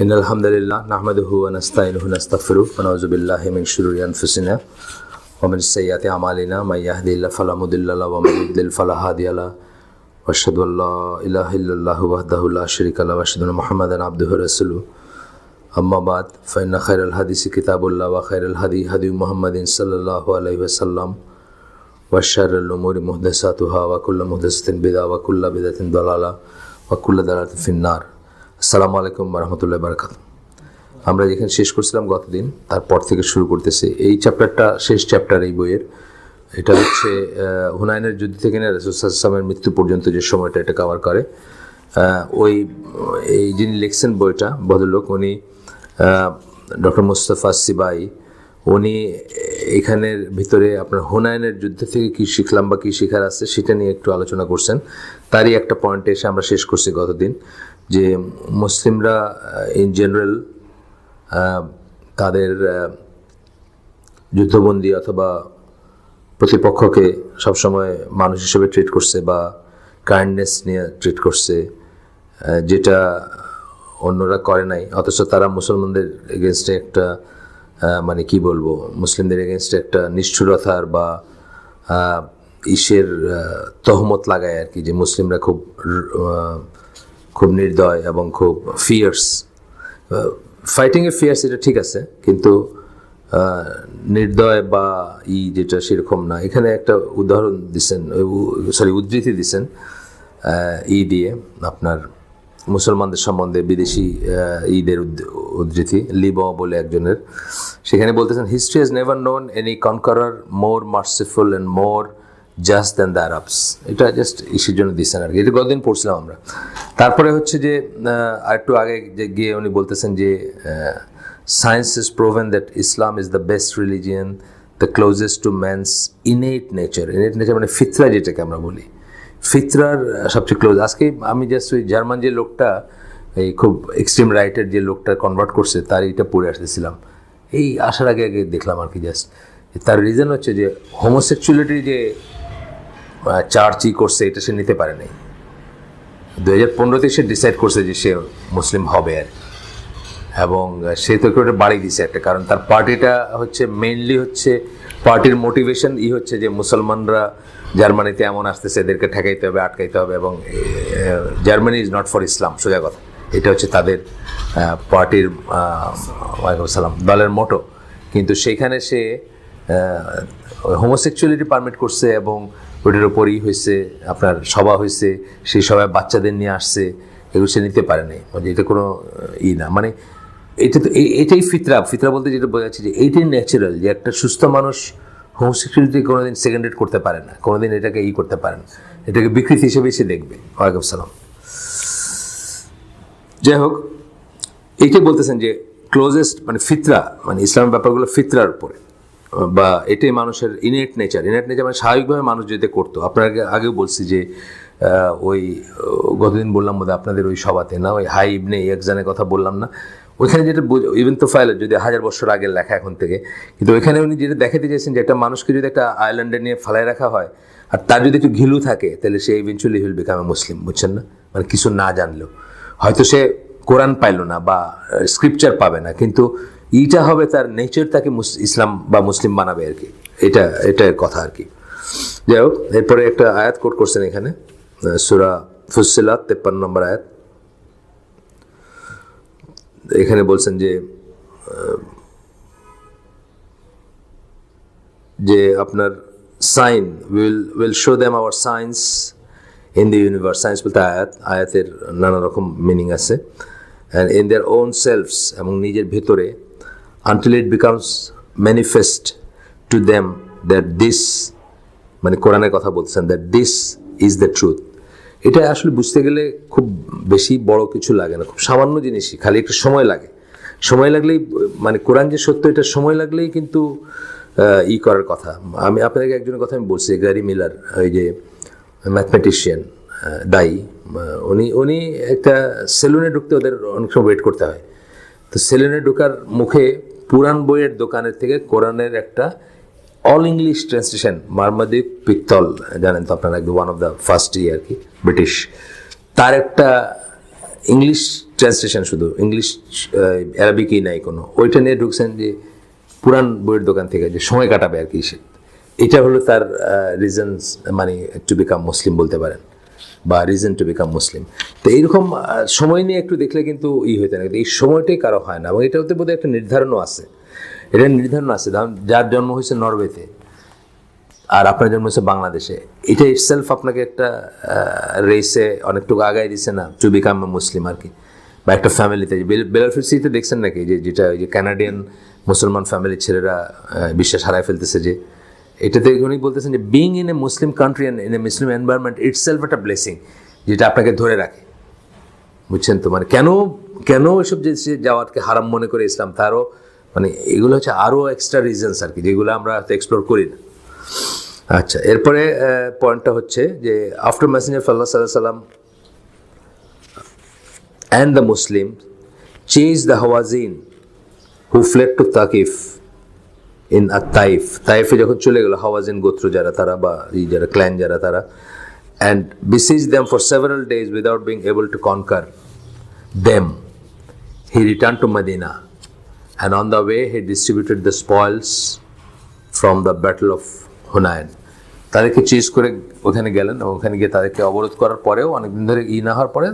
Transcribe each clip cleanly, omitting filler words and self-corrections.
إن الحمد لله نحمده ونستعينه ونستغفره ونعوذ بالله من شرور أنفسنا ومن سيئات أعمالنا من يهده الله فلا مضل له ومن يضلل فلا هادي له وأشهد أن لا إله إلا الله وحده لا شريك له وأشهد أن محمدا عبده ورسوله أما بعد فإن خير الحديث كتاب الله وخير الهدي هدي محمد صلى الله عليه وسلم وشر الأمور محدثاتها وكل محدثة بدعة وكل بدعة ضلالة وكل ضلالة في النار। আসসালামু আলাইকুম রহমতুল্লাহ বারাকাতুহু। আমরা যেখানে শেষ করছিলাম গতদিন তারপর থেকে শুরু করতেছি। এই চ্যাপ্টারটা শেষ চ্যাপ্টার এই বইয়ের। এটা হচ্ছে হুনাইনের যুদ্ধ থেকে নিয়ে রাসূল সাল্লাল্লাহু আলাইহি ওয়াসাল্লামের মৃত্যু পর্যন্ত যে সময়টা এটা কভার করে। এই যিনি লিখছেন বইটা ভদ্রলোক, উনি ডক্টর মুস্তাফা সিবাই। উনি এখানের ভিতরে আপনার হুনাইনের যুদ্ধ থেকে কী শিখলাম বা কী শেখার আছে সেটা নিয়ে একটু আলোচনা করছেন। তারই একটা পয়েন্টে এসে আমরা শেষ করছি গতদিন, যে মুসলিমরা ইন জেনারেল তাদের যুদ্ধবন্দী অথবা প্রতিপক্ষকে সবসময় মানুষ হিসেবে ট্রিট করছে বা কাইন্ডনেস নিয়ে ট্রিট করছে, যেটা অন্যরা করে নাই। অথচ তারা মুসলমানদের এগেনস্টে একটা মানে কি বলবো, মুসলিমদের এগেনস্টে একটা নিষ্ঠুরতার বা তহমত লাগায় আর কি, যে মুসলিমরা খুব নির্দয় এবং খুব ফিয়ার্স। ফাইটিংয়ে ফিয়ার্স এটা ঠিক আছে, কিন্তু নির্দয় বা যেটা সেরকম না। এখানে একটা উদাহরণ দিচ্ছেন, উদ্ধৃতি দিচ্ছেন দিয়ে আপনার মুসলমানদের সম্বন্ধে বিদেশি ঈদের উদ্ধৃতি লিব বলে একজনের। সেখানে বলতেছেন, history has never known any conqueror more merciful and more just than the Arabs. এটা জাস্ট ইসের জন্য দিচ্ছেন আর কি। এটা গতদিন পড়ছিলাম আমরা। তারপরে হচ্ছে যে আরেকটু আগে গিয়ে উনি বলতেছেন যে science is proven that Islam is the best religion, the closest to man's innate nature. Innate nature মানে ফিতরা, যেটাকে আমরা বলি ফিতরার সবচেয়ে ক্লোজ। আজকে আমি জাস্ট ওই জার্মান যে লোকটা, এই খুব এক্সট্রিম রাইটের যে লোকটা কনভার্ট করছে, তার এইটা পড়ে আসতেছিলাম এই আসার আগে দেখলাম আর কি। জাস্ট তার রিজন হচ্ছে যে হোমোসেক্সুয়ালিটি যে চার্জই করছে এটা সে নিতে পারে নাই। 2015-তে সে ডিসাইড করছে যে সে মুসলিম হবে আর, এবং সে তো একটা বাড়ি দিছে একটা, কারণ তার পার্টিটা হচ্ছে মেইনলি হচ্ছে পার্টির মোটিভেশন হচ্ছে যে মুসলমানরা জার্মানিতে এমন আসতেছে, এদেরকে ঠেকাইতে হবে, আটকাইতে হবে, এবং জার্মানি ইজ নট ফর ইসলাম, সোজা কথা। এটা হচ্ছে তাদের পার্টির ওয়ালাইকুম আসসালাম দলের মোটো। কিন্তু সেইখানে সে হোমোসেক্সুয়ালিটি পারমিট করছে, এবং ওইটার ওপরই হয়েছে আপনার সভা হয়েছে, সেই সভায় বাচ্চাদের নিয়ে আসছে, এগুলো সে নিতে পারে নাই। এটা কোনো না, মানে এটা তো এটাই ফিতরা বলতে যেটা বোঝাচ্ছে যে এইটাই ন্যাচারাল, যে একটা সুস্থ মানুষ হোমোসেক্সুয়ালিটি কোনোদিন সেকেন্ডেড করতে পারে না, কোনোদিন এটাকে করতে পারে না, এটাকে বিকৃতি হিসেবে সে দেখবে। ওয়ালাইকুম আসসালাম। যাই হোক, এইটাই বলতেছেন যে ক্লোজেস্ট মানে ফিতরা, মানে ইসলামের ব্যাপারগুলো ফিতরার উপরে, বা এটাই মানুষের ইনেট নেচার মানে স্বাভাবিকভাবে মানুষ যেতে করতো। আপনাকে আগেও বলছি যে ওই গতদিন বললাম বোধহয় আপনাদের ওই সভাতে, না ওই হাই ইবনে ইয়াকজানের কথা বললাম না, ওইখানে যেটা ইভেন তো ফাইল যদি 1000 বছর আগের লেখা এখন থেকে, কিন্তু ওইখানে উনি যেটা দেখাতে চাইছেন যে একটা মানুষকে যদি একটা আইল্যান্ডে নিয়ে ফেলায় রাখা হয়, আর তার যদি একটু ঘিলু থাকে, তাহলে সে ইভেনচুয়ালি হুইল বিকাম এ মুসলিম, বুঝছেন না? মানে কিছু না জানলেও হয়তো সে কোরআন পাইল না বা স্ক্রিপচার পাবে না, কিন্তু এইটা হবে তার নেচার, তাকে ইসলাম বা মুসলিম বানাবে আর কি। এটা কথা আর কি। যাই হোক, এরপরে একটা আয়াত কোট করছেন এখানে, সূরা ফুসসিলাত 53 নম্বর আয়াত। এখানে বলছেন যে আপনার sign will show them our science in the universe. Science বলতে আয়াতের নানা রকম মিনিং আছে। And in their own selves, এবং নিজের ভেতরে, until it becomes manifest to them that this, মানে কোরআনের কথা বলতেছেন, that this is the truth। এটা আসলে বুঝতে গেলে খুব বেশি বড় কিছু লাগে না, খুব সামান্য জিনিসই, খালি একটু সময় লাগে। সময় লাগলেই, মানে কোরআন যে সত্য এটা সময় লাগলেই কিন্তু করার কথা। আমি আপনাকে একজনের কথা আমি বলছি, গ্যারি মিলার, ওই যে ম্যাথমেটিশিয়ান উনি একটা সেলুনে ঢুকতে ওদের অনেক সময় ওয়েট করতে হয়। তো সেলুনে ঢোকার মুখে পুরাণ বইয়ের দোকানের থেকে কোরআনের একটা অল ইংলিশ ট্রান্সলেশন, মারমাদিক পিক্তল, জানেন তো আপনারা, ওয়ান অফ দ্য ফার্স্ট আর কি, ব্রিটিশ, তার একটা ইংলিশ ট্রান্সলেশন, শুধু ইংলিশ, অ্যারাবিকই নাই কোনো, ওইটা নিয়ে ঢুকছেন যে পুরান বইয়ের দোকান থেকে যে সময় কাটাবে আর কি সে, এটা হলো তার রিজনস, মানে টু বিকাম মুসলিম বলতে পারেন, বা রিজন টু বিকাম মুসলিম। তো এইরকম সময় নিয়ে একটু দেখলে কিন্তু হইতে না, এই সময়টাই কারো হয় না, এবং এটা হতে বোধহয় একটা নির্ধারণও আছে, এটা নির্ধারণ আছে। যার জন্ম হয়েছে নরওয়েতে আর আপনার জন্ম হয়েছে বাংলাদেশে, এটা ইটসেলফ আপনাকে একটা রেসে অনেকটুকু আগায় দিচ্ছে না, টু বিকাম মুসলিম আর কি, বা একটা ফ্যামিলিতে। বেলারুসিতে দেখছেন নাকি যেটা ওই যে কানাডিয়ান মুসলমান ফ্যামিলির ছেলেরা বিশ্বাস হারায় ফেলতেছে, যে এটাতে উনি বলতেছেন যে being in a Muslim country and in a Muslim environment itself একটা ব্লেসিং, যেটা আপনাকে ধরে রাখে, বুঝছেন তো? মানে কেন এসব যে যাওয়ারকে হারাম মনে করে ইসলাম, তারও মানে এগুলো হচ্ছে আরও এক্সট্রা রিজনস আর কি, যেগুলো আমরা হয়তো এক্সপ্লোর করি না। আচ্ছা, এরপরে পয়েন্টটা হচ্ছে যে আফটার মেসেঞ্জার সাল্লাল্লাহু আলাইহি ওয়াসাল্লাম and the Muslims chased the Hawazin who fled to Thaqif in At-Taif. তাইফে যখন চলে গেল হাওয়াজিন গোত্র যারা, তারা বা এই যারা ক্ল্যান যারা, তারা and besieged them for several days without being able to conquer them. He returned to Medina and on the way he distributed the spoils from the battle of Hunayn. তাদেরকে Chase করে ওখানে গেলেন, এবং ওখানে গিয়ে তাদেরকে অবরোধ করার পরেও অনেকদিন ধরে না হওয়ার পরে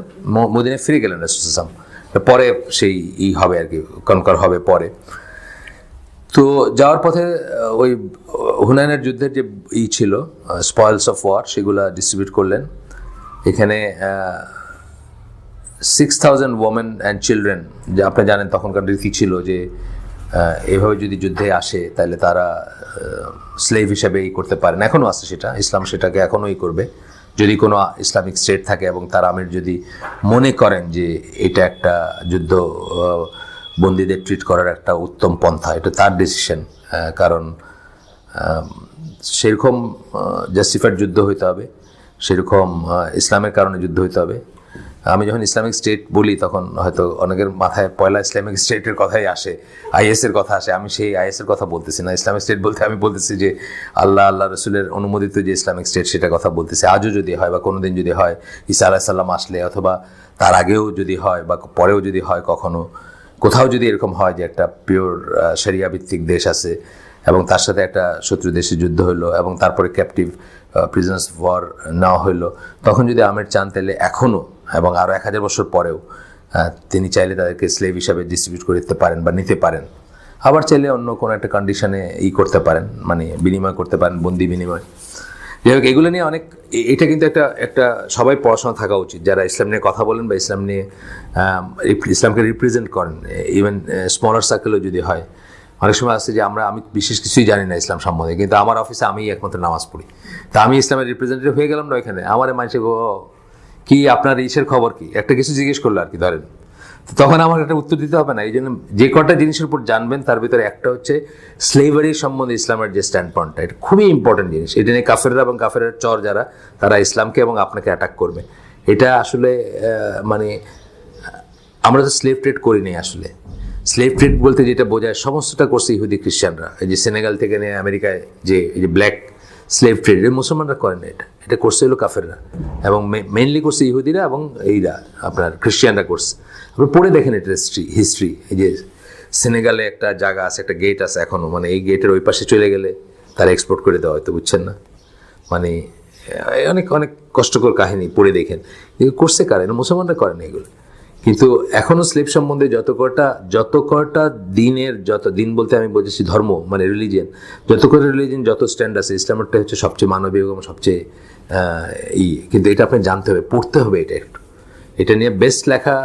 মদিনায় ফিরে গেলেন রাসূল সাল্লাল্লাহু আলাইহি ওয়াসাল্লাম। পরে সেই হবে আর কি, কনকার হবে পরে। তো যাওয়ার পথে ওই হুনাইনের যুদ্ধের যে ছিল স্পয়েলস অফ ওয়ার, সেগুলা ডিস্ট্রিবিউট করলেন। এখানে 6,000 ওমেন অ্যান্ড চিলড্রেন, যে আপনি জানেন তখনকার রীতি ছিল যে এভাবে যদি যুদ্ধে আসে তাহলে তারা স্লেভ হিসেবে করতে পারেন, এখনও আছে সেটা, ইসলাম সেটাকে এখনোই করবে যদি কোনো ইসলামিক স্টেট থাকে এবং তার আমির যদি মনে করেন যে এটা একটা যুদ্ধ বন্দীদের ট্রিট করার একটা উত্তম পন্থা, এটা তার ডিসিশন। কারণ সেরকম জাস্টিফাইড যুদ্ধ হইতে হবে, সেরকম ইসলামের কারণে যুদ্ধ হইতে হবে। আমি যখন ইসলামিক স্টেট বলি তখন হয়তো অনেকের মাথায় পয়লা ইসলামিক স্টেটের কথাই আসে, আইএসের কথা আসে। আমি সেই আইএসের কথা বলতেছি না, ইসলামিক স্টেট বলতে আমি বলতেছি যে আল্লাহ রসুলের অনুমোদিত যে ইসলামিক স্টেট, সেটা কথা বলতেছি। আজও যদি হয় বা কোনোদিন যদি হয়, ঈসা আলাইহিস সালাম আসলে, অথবা তার আগেও যদি হয় বা পরেও যদি হয়, কখনো কোথাও যদি এরকম হয় যে একটা পিওর শরিয়া ভিত্তিক দেশ আছে এবং তার সাথে একটা শত্রু দেশের যুদ্ধ হলো এবং তারপরে ক্যাপটিভ প্রিজনার্স অফ ওয়ার নেওয়া হইলো, তখন যদি আমির চান তাহলে এখনও এবং আরও 1000 বছর পরেও তিনি চাইলে তাদেরকে স্লেভ হিসাবে ডিস্ট্রিবিউট করে দিতে পারেন বা নিতে পারেন। আবার চাইলে অন্য কোনো একটা কন্ডিশনে করতে পারেন, মানে বিনিময় করতে পারেন, বন্দি বিনিময়। যাই হোক, এগুলো নিয়ে অনেক, এটা কিন্তু একটা সবাই পড়াশোনা থাকা উচিত, যারা ইসলাম নিয়ে কথা বলেন বা ইসলাম নিয়ে ইসলামকে রিপ্রেজেন্ট করেন, ইভেন স্মলার সার্কেলও যদি হয়। অনেক সময় আসছে যে আমি বিশেষ কিছুই জানি না ইসলাম সম্বন্ধে, কিন্তু আমার অফিসে আমি একমাত্র নামাজ পড়ি, তা আমি ইসলামের রিপ্রেজেন্টেটিভ হয়ে গেলাম না ওইখানে। আমার মানুষে কি আপনার ইসের খবর কি, একটা কিছু জিজ্ঞেস করলো আর কি, ধরেন, তখন আমার একটা উত্তর দিতে হবে না। এই জন্য যে কটা জিনিসের উপর জানবেন তার ভিতরে একটা হচ্ছে স্লেভারির সম্বন্ধে ইসলামের যে স্ট্যান্ড পয়েন্টটা, এটা খুবই ইম্পর্টেন্ট জিনিস। এটা নিয়ে কাফেররা এবং কাফেরের চর যারা, তারা ইসলামকে এবং আপনাকে অ্যাটাক করবে। এটা আসলে মানে আমরা তো স্লেভ ট্রেড করিনি আসলে। স্লেভ ট্রেড বলতে যেটা বোঝায় সমস্তটা করছে ইহুদি খ্রিস্টানরা। এই যে সেনেগাল থেকে নিয়ে আমেরিকায় যে এই যে ব্ল্যাক স্লেভ ট্রেড, এর মুসলমানরা করেন, এটা করছে হলো কাফেররা, এবং মেইনলি করছে ইহুদিরা এবং এইরা আপনার খ্রিস্টানরা করছে। আপনি পড়ে দেখেন এটা হিস্ট্রি। এই যে সেনেগালে একটা জায়গা আছে, একটা গেট আছে এখনও, মানে এই গেটের ওই পাশে চলে গেলে তারা এক্সপোর্ট করে দেওয়া হয়তো, বুঝছেন না? মানে অনেক অনেক কষ্টকর কাহিনী, পড়ে দেখেন। এগুলো করছে কারা? মুসলমানরা করেন এগুলো। কিন্তু এখনও স্লেভ সম্বন্ধে যত কটা দিনের, যত দিন বলতে আমি বলছি ধর্ম, মানে রিলিজিয়ান, যত কটা রিলিজিয়ান, যত স্ট্যান্ড আছে, ইসলামেরটা হচ্ছে সবচেয়ে মানবিক এবং সবচেয়ে কিন্তু এটা আপনি জানতে হবে, পড়তে হবে। এটা নিয়ে বেস্ট লেখা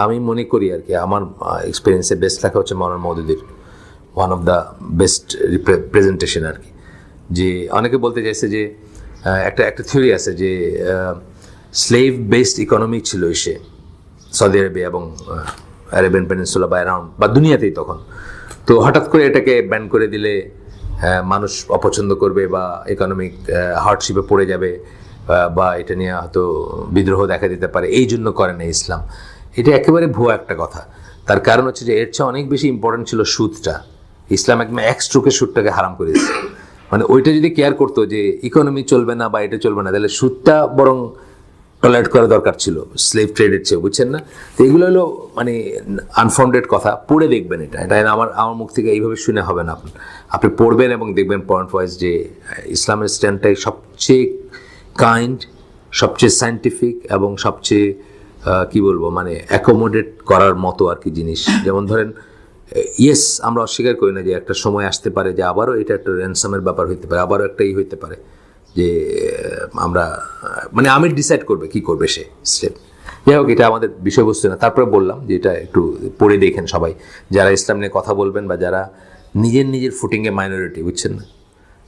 আমি মনে করি আর কি, আমার এক্সপিরিয়েন্সে বেস্ট লেখা হচ্ছে মাওলানা মওদুদির one of the best representation আর কি। যে অনেকে বলতে চাইছে যে একটা থিওরি আছে যে স্লেভ বেসড ইকোনমি ছিল এসে সৌদি আরবিয়া এবং আরাবিয়ান পেনিনসুলা বা অ্যারাউন্ড বা দুনিয়াতেই তখন। তো হঠাৎ করে এটাকে ব্যান করে দিলে মানুষ অপছন্দ করবে বা ইকোনমিক হার্ডশিপে পড়ে যাবে, বা এটা নিয়ে হয়তো বিদ্রোহ দেখা দিতে পারে, এই জন্য করে না ইসলাম। এটা একেবারে ভুয়া একটা কথা। তার কারণ হচ্ছে যে এর চেয়ে অনেক বেশি ইম্পর্টেন্ট ছিল সুদটা। ইসলাম একদম এক স্ট্রোকে সুদটাকে হারাম করে দিচ্ছে। মানে ওইটা যদি কেয়ার করতো যে ইকোনমি চলবে না বা এটা চলবে না, তাহলে সুদটা বরং টলারেট করা দরকার ছিল স্লেভ ট্রেডের চেয়ে, বুঝছেন না? তো এগুলো হলো মানে আনফাউন্ডেড কথা, পড়ে দেখবেন। এটা এটা আমার মুখ থেকে এইভাবে শুনে হবে না, আপনি পড়বেন এবং দেখবেন পয়েন্ট ওয়াইজ যে ইসলামের স্ট্যান্ডটাই সবচেয়ে কাইন্ড, সবচেয়ে সায়েন্টিফিক এবং সবচেয়ে কি বলবো মানে অ্যাকোমোডেট করার মতো আর কি জিনিস। যেমন ধরেন ইয়েস, আমরা অস্বীকার করি না যে একটা সময় আসতে পারে যে আবারও এটা একটা র্যানসামের ব্যাপার হইতে পারে, আবারও একটা হইতে পারে যে আমরা মানে আমির ডিসাইড করবে কি করবে সে স্টেপ। যাই হোক, এটা আমাদের বিষয়বস্তু না। তারপরে বললাম যে এটা একটু পড়ে দেখেন সবাই, যারা ইসলাম নিয়ে কথা বলবেন বা যারা নিজের ফুটিংয়ে মাইনরিটি, বুঝছেন না?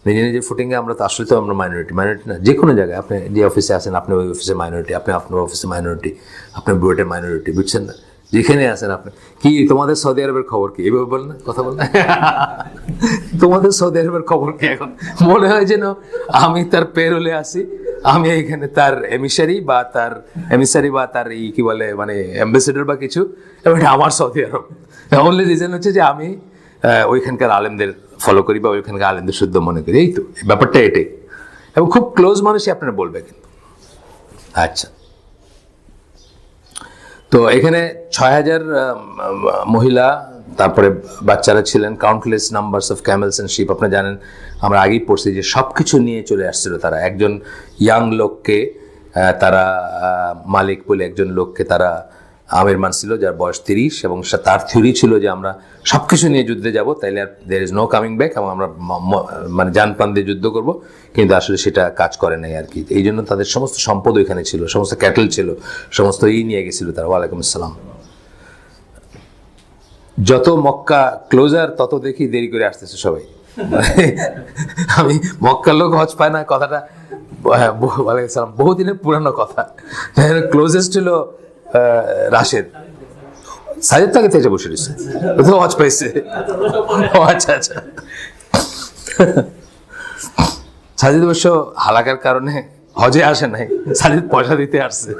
নিজের ফুটিংয়ে আমরা তো আসলে তো আমরা মাইনরিটি না, যে কোনো জায়গায় আপনি যে অফিসে আছেন আপনি ওই অফিসে মাইনরিটি, আপনি আপনার অফিসে মাইনরিটি, আপনার বুয়েটের মাইনরিটি, বুঝছেন না? যেখানে আছেন আপনি। কি তোমাদের সৌদি আরবের খবর কি? এভাবে বল না, কথা বল না। তোমাদের সৌদি আরবের খবর কি? এখন মনে হয় যেন আমি তার পেরোলে আসি, আমি এখানে তার এমিসারি বা তার এই কি বলে মানে অ্যাম্বাসেডর বা কিছু, এবং আমার সৌদি আরব। অনলি রিজন হচ্ছে যে আমি ওইখানকার আলেমদের ফলো করি বা ওইখানকার আলেমদের শুদ্ধ মনে করি, এই তো ব্যাপারটা এটাই। এবং খুব ক্লোজ মানুষই আপনারা বলবে কিন্তু। আচ্ছা, তো এখানে 6,000 মহিলা, তারপরে বাচ্চারা ছিলেন, countless numbers of camels and sheep. আপনি জানেন আমরা আগেই পড়ছি যে সব কিছু নিয়ে চলে আসছিল তারা। একজন ইয়াং লোককে তারা মালিক বলে একজন লোককে তারা আমির মানছিল, যার বয়স 30, এবং তার থিওরি ছিল যে আমরা সব কিছু নিয়ে যুদ্ধে যাব, তাইলে আর there is no coming back, এবং আমরা মানে জান প্রাণ দিয়ে যুদ্ধ করব। কিন্তু আসলে সেটা কাজ করে নাই আর কি। এই জন্য তাদের সমস্ত সম্পদ ওইখানে ছিল, সমস্ত ক্যাটেল ছিল, সমস্ত নিয়ে গেছিল তারা। ওয়ালাইকুম আসসালাম। যত মক্কা ক্লোজার তত দেখি দেরি করে আসতেছে সবাই। আমি মক্কার লোক হজ পায় না কথাটা ওয়ালাইকুম আসসালাম বহুদিনের পুরানো কথা। ক্লোজেস্ট ছিল রাশেদ, সাজেদ তাকে থেকে বসে রয়েছে, হজ পাইছে। ও আচ্ছা আচ্ছা, সাজিদ অবশ্য হালাকার কারণে হজে আসে নাই, সাজিদ পয়সা দিতে আসছে।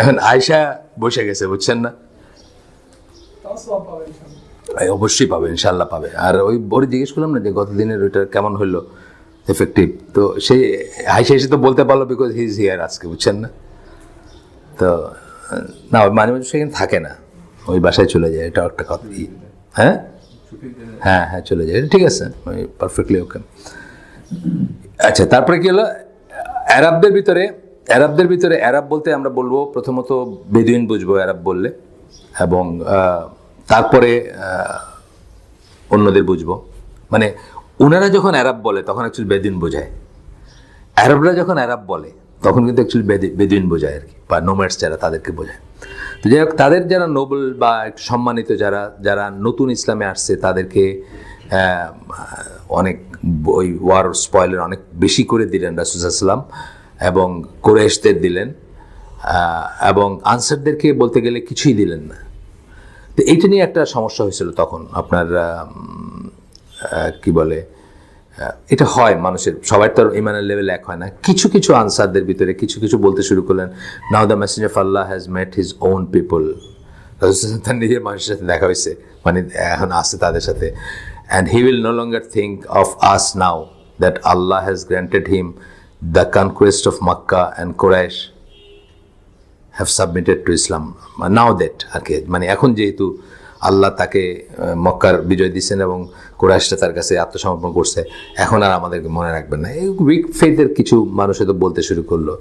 এখন আয়সা বসে গেছে, বুঝছেন না? অবশ্যই পাবে, ইনশাল্লাহ পাবে। আর ওই ওরে জিজ্ঞেস করলাম না যে গত দিনের ওইটা কেমন হইলো এফেক্টিভ, তো সেই আয়সা এসে তো বলতে পারলো বিকজ হি ইজ হিয়ার আজকে, বুঝছেন না? তো না, ওই মাঝে মাঝে সেখানে থাকে না, ওই বাসায় চলে যায়, এটা একটা কথা। হ্যাঁ হ্যাঁ হ্যাঁ, চলে যায়, ঠিক আছে, ওই পারফেক্টলি ওকে। আচ্ছা, তারপরে কি হলো? আরবদের ভিতরে আরব বলতে আমরা বলবো প্রথমত বেদুইন বুঝবো আরব বললে, এবং তারপরে অন্যদের বুঝবো। মানে ওনারা যখন আরব বলে তখন অ্যাকচুয়ালি বেদুইন বোঝায়, আরবরা যখন আরব বলে তখন কিন্তু অ্যাকচুয়ালি বেদুইন বোঝায় আর কি, বা নোম্যাডস যারা তাদেরকে বোঝায়। তো যাই হোক, তাদের যারা নোবেল বা একটু সম্মানিত যারা নতুন ইসলামে আসছে তাদেরকে অনেক ওই ওয়ার স্পয়েলের অনেক বেশি করে দিলেন রাসূল সাল্লাল্লাহু আলাইহি ওয়াসাল্লাম, এবং কুরাইশদের দিলেন, এবং আনসারদেরকে বলতে গেলে কিছুই দিলেন না। তো এইটা নিয়ে একটা সমস্যা হয়েছিল তখন। আপনার কি বলে, এটা হয় মানুষের, সবাই তো ইমানের লেভেল এক হয় না। কিছু কিছু আনসারদের ভিতরে কিছু বলতে শুরু করলেন, now the messenger of Allah has met his own people. তার নিজের মানুষের সাথে দেখা হয়েছে, মানে এখন আসছে তাদের সাথে। And he will no longer think of us now that Allah has granted him the conquest of Mecca and Quraysh have submitted to Islam. Now that আর কি, মানে এখন যেহেতু আল্লাহ তাকে মক্কার বিজয় দিচ্ছেন এবং কুরাইশরা তার কাছে আত্মসমর্পণ করছে, এখন আর আমাদেরকে মনে রাখবেন না। এই উইক ফেথের কিছু মানুষ হয়তো বলতে শুরু করলো,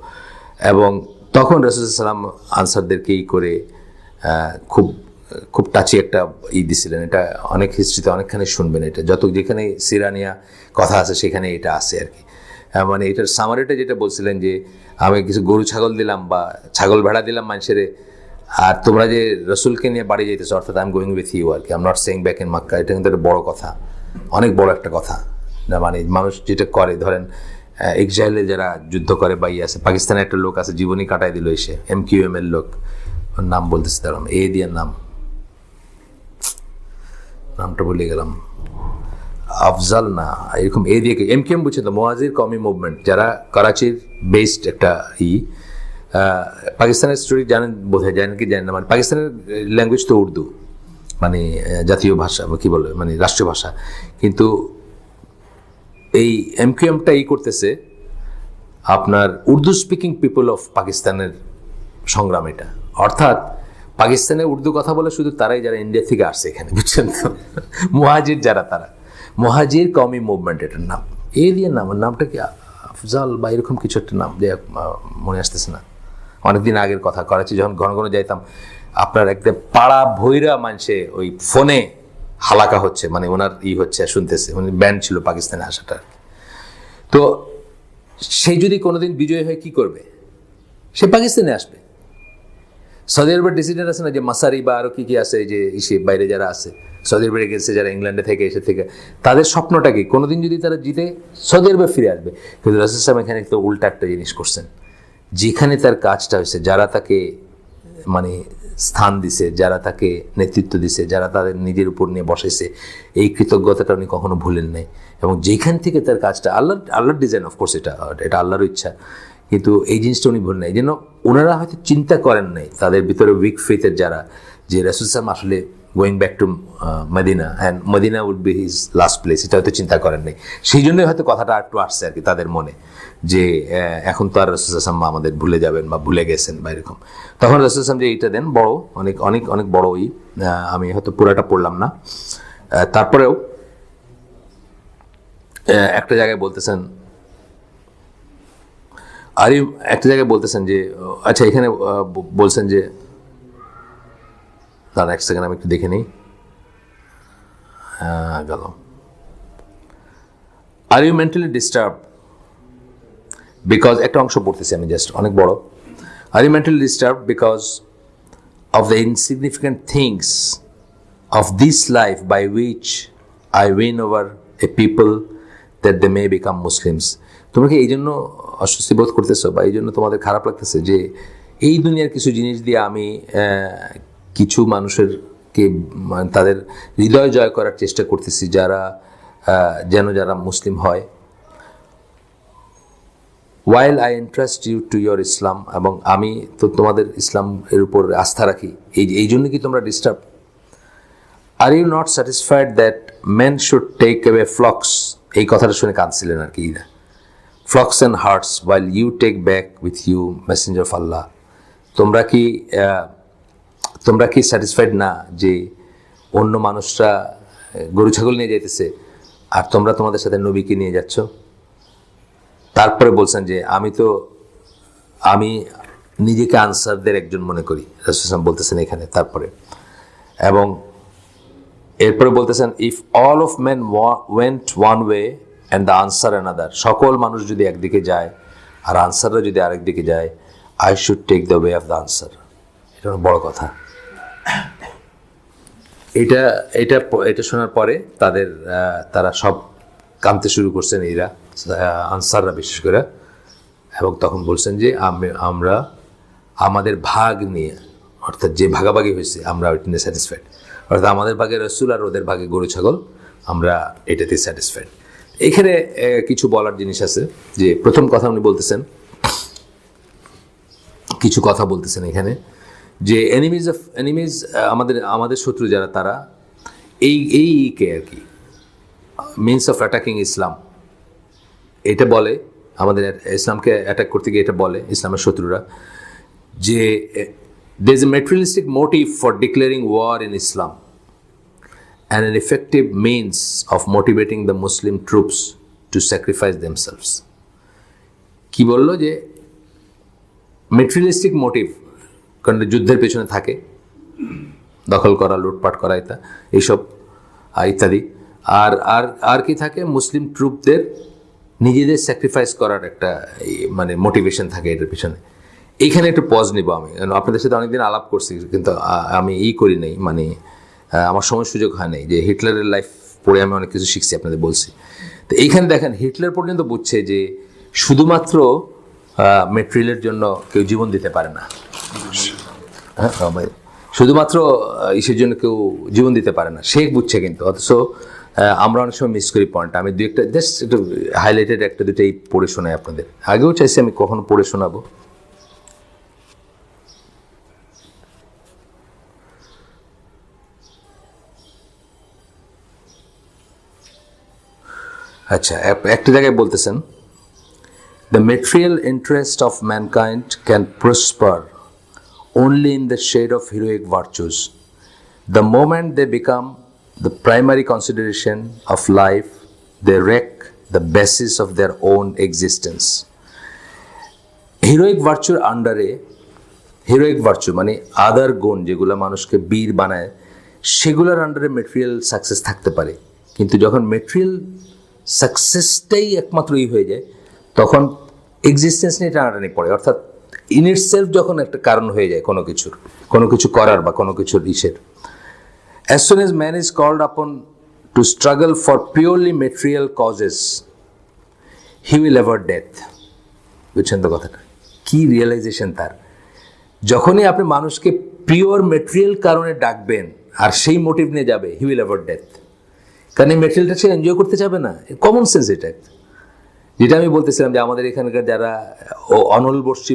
এবং তখন রাসূল সাল্লাল্লাহু আলাইহি ওয়াসাল্লাম আনসারদেরকে করে খুব খুব টাচি একটা দিছিলেন। এটা অনেক হিস্ট্রিতে অনেকখানি শুনবেন, এটা যেখানে সিরানিয়া কথা আছে সেখানে এটা আছে আর কি। মানে এটার সামারিটা যেটা বলছিলেন যে আমি কিছু গরু ছাগল দিলাম বা ছাগল ভেড়া দিলাম মানুষের, আর তোমরা যে রসুলকে নিয়ে বাড়ি যেতেছো, অর্থাৎ I am going with you আর কি, I am not saying back in Mecca. এটা কিন্তু একটা বড় কথা, অনেক বড় একটা কথা। না মানে মানুষ যেটা করে, ধরেন এক্সাইলে যারা যুদ্ধ করে বা আছে, পাকিস্তানে একটা লোক আছে জীবনী কাটাই দিল এসে, MQM এর লোক, নাম বলতেছে তার দিয়ে নামটা ভুলে গেলাম, আফজাল না এরকম দিয়ে MQM বুঝছে তো, মোয়াজির কওমি মুভমেন্ট, যারা করাচির বেসড একটা পাকিস্তানের স্টোরি জানেন বোধহয়, জানেন কি জানেন না, মানে পাকিস্তানের ল্যাঙ্গুয়েজ তো উর্দু, মানে জাতীয় ভাষা বা কী বলে মানে রাষ্ট্রীয় ভাষা, কিন্তু এই এমকিউএমটা এই করতেছে আপনার উর্দু স্পিকিং পিপল অফ পাকিস্তানের সংগ্রাম এটা। অর্থাৎ পাকিস্তানে উর্দু কথা বলে শুধু তারাই যারা ইন্ডিয়া থেকে আসছে এখানে, বুঝছেন তো? মুহাজির যারা, তারা মুহাজির কওমি মুভমেন্ট এটার নাম। এই দিয়ে নামটা কি আফজাল বা এরকম কিছু একটা নাম, যে মনে আসতেছে না। অনেকদিন আগের কথা, করাচি যখন ঘন ঘন যাইতাম, আপনার একদম পাড়া ভৈরা মানুষে ওই ফোনে হালাকা হচ্ছে, মানে ওনার হচ্ছে শুনতেছে, উনি ব্যান্ড ছিল পাকিস্তানে আসাটা। তো সেই যদি কোনোদিন বিজয় হয় কি করবে? সে পাকিস্তানে আসবে। সৌদি আরবের ডিসিডেন্ট আছে না, যে মাসারি বা আরও কি আছে, যে সে বাইরে যারা আছে, সৌদি আরবে গেছে যারা, ইংল্যান্ডে থেকে এসে থেকে, তাদের স্বপ্নটা কি কোনোদিন যদি তারা জিতে সৌদি আরবে ফিরে আসবে। কিন্তু রাসূল সাল্লাল্লাহু আলাইহি ওয়াসাল্লাম এখানে তো উল্টা একটা জিনিস করছেন, যেখানে তার কাজটা হয়েছে, যারা তাকে মানে স্থান দিছে, যারা তাকে নেতৃত্ব দিছে, যারা তাদের নিজের উপর নিয়ে বসেছে, এই কৃতজ্ঞতাটা উনি কখনো ভুলেন নাই। এবং যেখান থেকে তার কাজটা, আল্লাহর ডিজাইন, অফকোর্স এটা আল্লাহর ইচ্ছা, কিন্তু এই জিনিসটা উনি ভুলেন নাই। এই জন্য ওনারা হয়তো চিন্তা করেন নাই তাদের ভিতরে উইক ফেথের যারা, যে রাসূল সাল্লাল্লাহু আলাইহি ওয়াসাল্লাম আসলে going back to Medina and Medina would be his last place, এটা হয়তো চিন্তা করেন নাই। সেই জন্যই হয়তো কথাটা একটু আসছে আর কি তাদের মনে, যে এখন তো আর রাসূল সাল্লাল্লাহু আলাইহি ওয়াসাল্লাম আমাদের ভুলে যাবেন বা ভুলে গেছেন বা এরকম। তখন রাসূল সাল্লাল্লাহু আলাইহি ওয়াসাল্লাম যে এইটা দেন বড়, অনেক অনেক অনেক বড়, আমি হয়তো পুরাটা পড়লাম না। তারপরেও একটা জায়গায় বলতেছেন, একটা জায়গায় বলতেছেন যে, আচ্ছা এখানে বলছেন যে, দাঁড়া এক সেকেন্ড আমি একটু দেখে নিই, গেল। Are you mentally disturb because, একটা অংশ পড়তেছি আমি জাস্ট, অনেক বড়। Are you mentally disturb because of the insignificant things of this life by which I win over a people that they may become Muslims. তোমরা কি এই জন্য অস্বস্তি বোধ করতেছো, বা এই জন্য তোমাদের খারাপ লাগতেছে যে এই দুনিয়ার কিছু জিনিস দিয়ে আমি কিছু মানুষেরকে তাদের হৃদয় জয় করার চেষ্টা করতেছি, যারা যারা মুসলিম হয়। while I entrust you to your Islam, এবং আমি তো তোমাদের ইসলাম এর উপর আস্থা রাখি, এই জন্য কি তোমরা disturb? Are you not satisfied that men should take away flocks? এই কথাটা শুনে কাঁদছিলেন আর কি, flocks and hearts while you take back with you messenger of Allah. তোমরা কি স্যাটিসফাইড না যে অন্য মানুষরা গরু ছাগল নিয়ে যাইতেছে আর তোমরা তোমাদের সাথে নবীকে নিয়ে যাচ্ছ? তারপরে বলছেন যে আমি নিজেকে আনসারদের একজন মনে করি, রাসূল সাল্লাল্লাহু আলাইহি ওয়াসাল্লাম বলতেছেন এখানে। তারপরে এবং এরপরে বলতেছেন, if all of men went one way and the answer another, সকল মানুষ যদি একদিকে যায় আর আনসাররা যদি আরেক দিকে যায়, I should take the way of the answer. এটা বড় কথা। এটা শোনার পরে তারা সব কাঁদতে শুরু করছেন, এরা আনসাররা বিশেষ করে। এবং তখন বলছেন যে আমরা আমাদের ভাগ নিয়ে, অর্থাৎ যে ভাগাভাগি হয়েছে, আমরা ওইটা নিয়ে স্যাটিসফাইড। অর্থাৎ আমাদের ভাগে রসুল আর ওদের ভাগে গরু ছাগল, আমরা এটাতে স্যাটিসফাইড। এখানে কিছু বলার জিনিস আছে। যে প্রথম কথা উনি বলতেছেন, কিছু কথা বলতেছেন এখানে, যে এনিমিজ আমাদের শত্রু যারা, তারা কে আর কি মিনস অফ অ্যাটাকিং ইসলাম, এটা বলে, আমাদের ইসলামকে অ্যাটাক করতে গিয়ে এটা বলে ইসলামের শত্রুরা, যে there is a materialistic motive for declaring war in Islam and an effective means of motivating the Muslim troops to sacrifice themselves. কি বললো? যে মেটেরিয়ালিস্টিক মোটিভ, কারণ যুদ্ধের পেছনে থাকে দখল করা, লুটপাট করা, এইসব ইত্যাদি। আর কি থাকে? মুসলিম ট্রুপদের নিজেদের স্যাক্রিফাইস করার একটা মানে মোটিভেশন থাকে এটার পিছনে। এইখানে একটু পজ নিব আমি, আপনাদের সাথে অনেকদিন আলাপ করছি, কিন্তু আমি করি নাই, মানে আমার সময় সুযোগ হয় নাই। যে হিটলারের লাইফ পড়ে আমি অনেক কিছু শিখছি, আপনাদের বলছি। তো এইখানে দেখেন, হিটলার পর্যন্ত বুঝছে যে শুধুমাত্র মেটেরিয়ালের জন্য কেউ জীবন দিতে পারে না, শুধুমাত্র ইসের জন্য কেউ জীবন দিতে পারে না, সে বুঝছে। কিন্তু অথচ আমরা অনেক সময় মিস করি পয়েন্ট। আমি একটা জাস্ট একটু হাইলাইটেড একটা দুটোই পড়ে শোনাই আপনাদের। আগেও চাইছি আমি কখনো পড়ে শোনাবো। আচ্ছা, একটা জায়গায় বলতেছেন, the material interest of mankind can prosper only in the shade of heroic virtues. The moment they become the primary consideration of life, they wreck the basis of their own existence. Heroic ভার্চুর আন্ডারে, heroic virtue মানে আদার গুণ যেগুলো মানুষকে বীর বানায়, সেগুলোর আন্ডারে মেটেরিয়াল সাকসেস থাকতে পারে, কিন্তু যখন মেটেরিয়াল সাকসেসটাই একমাত্র হয়ে যায়, তখন এক্সিস্টেন্স নিয়ে টানাটানি পড়ে। অর্থাৎ ইন ইট সেলফ যখন একটা কারণ হয়ে যায় কোনো কিছু করার বা কোনো কিছুর ইসের, as soon as man is called upon to struggle for purely material causes, he will avert death. বুঝছেন তো কথাটা? কি রিয়েলাইজেশন তার! যখনই আপনি মানুষকে পিওর মেটেরিয়াল কারণে ডাকবেন আর সেই মোটিভ নিয়ে যাবে, হি উইল অ্যাভয়েড ডেথ। কারণ এই মেটেরিয়ালটা সে এনজয় করতে যাবে না, কমন সেন্স এটা। যেটা আমি বলতেছিলাম যে আমাদের এখানকার যারা অনলবর্ষী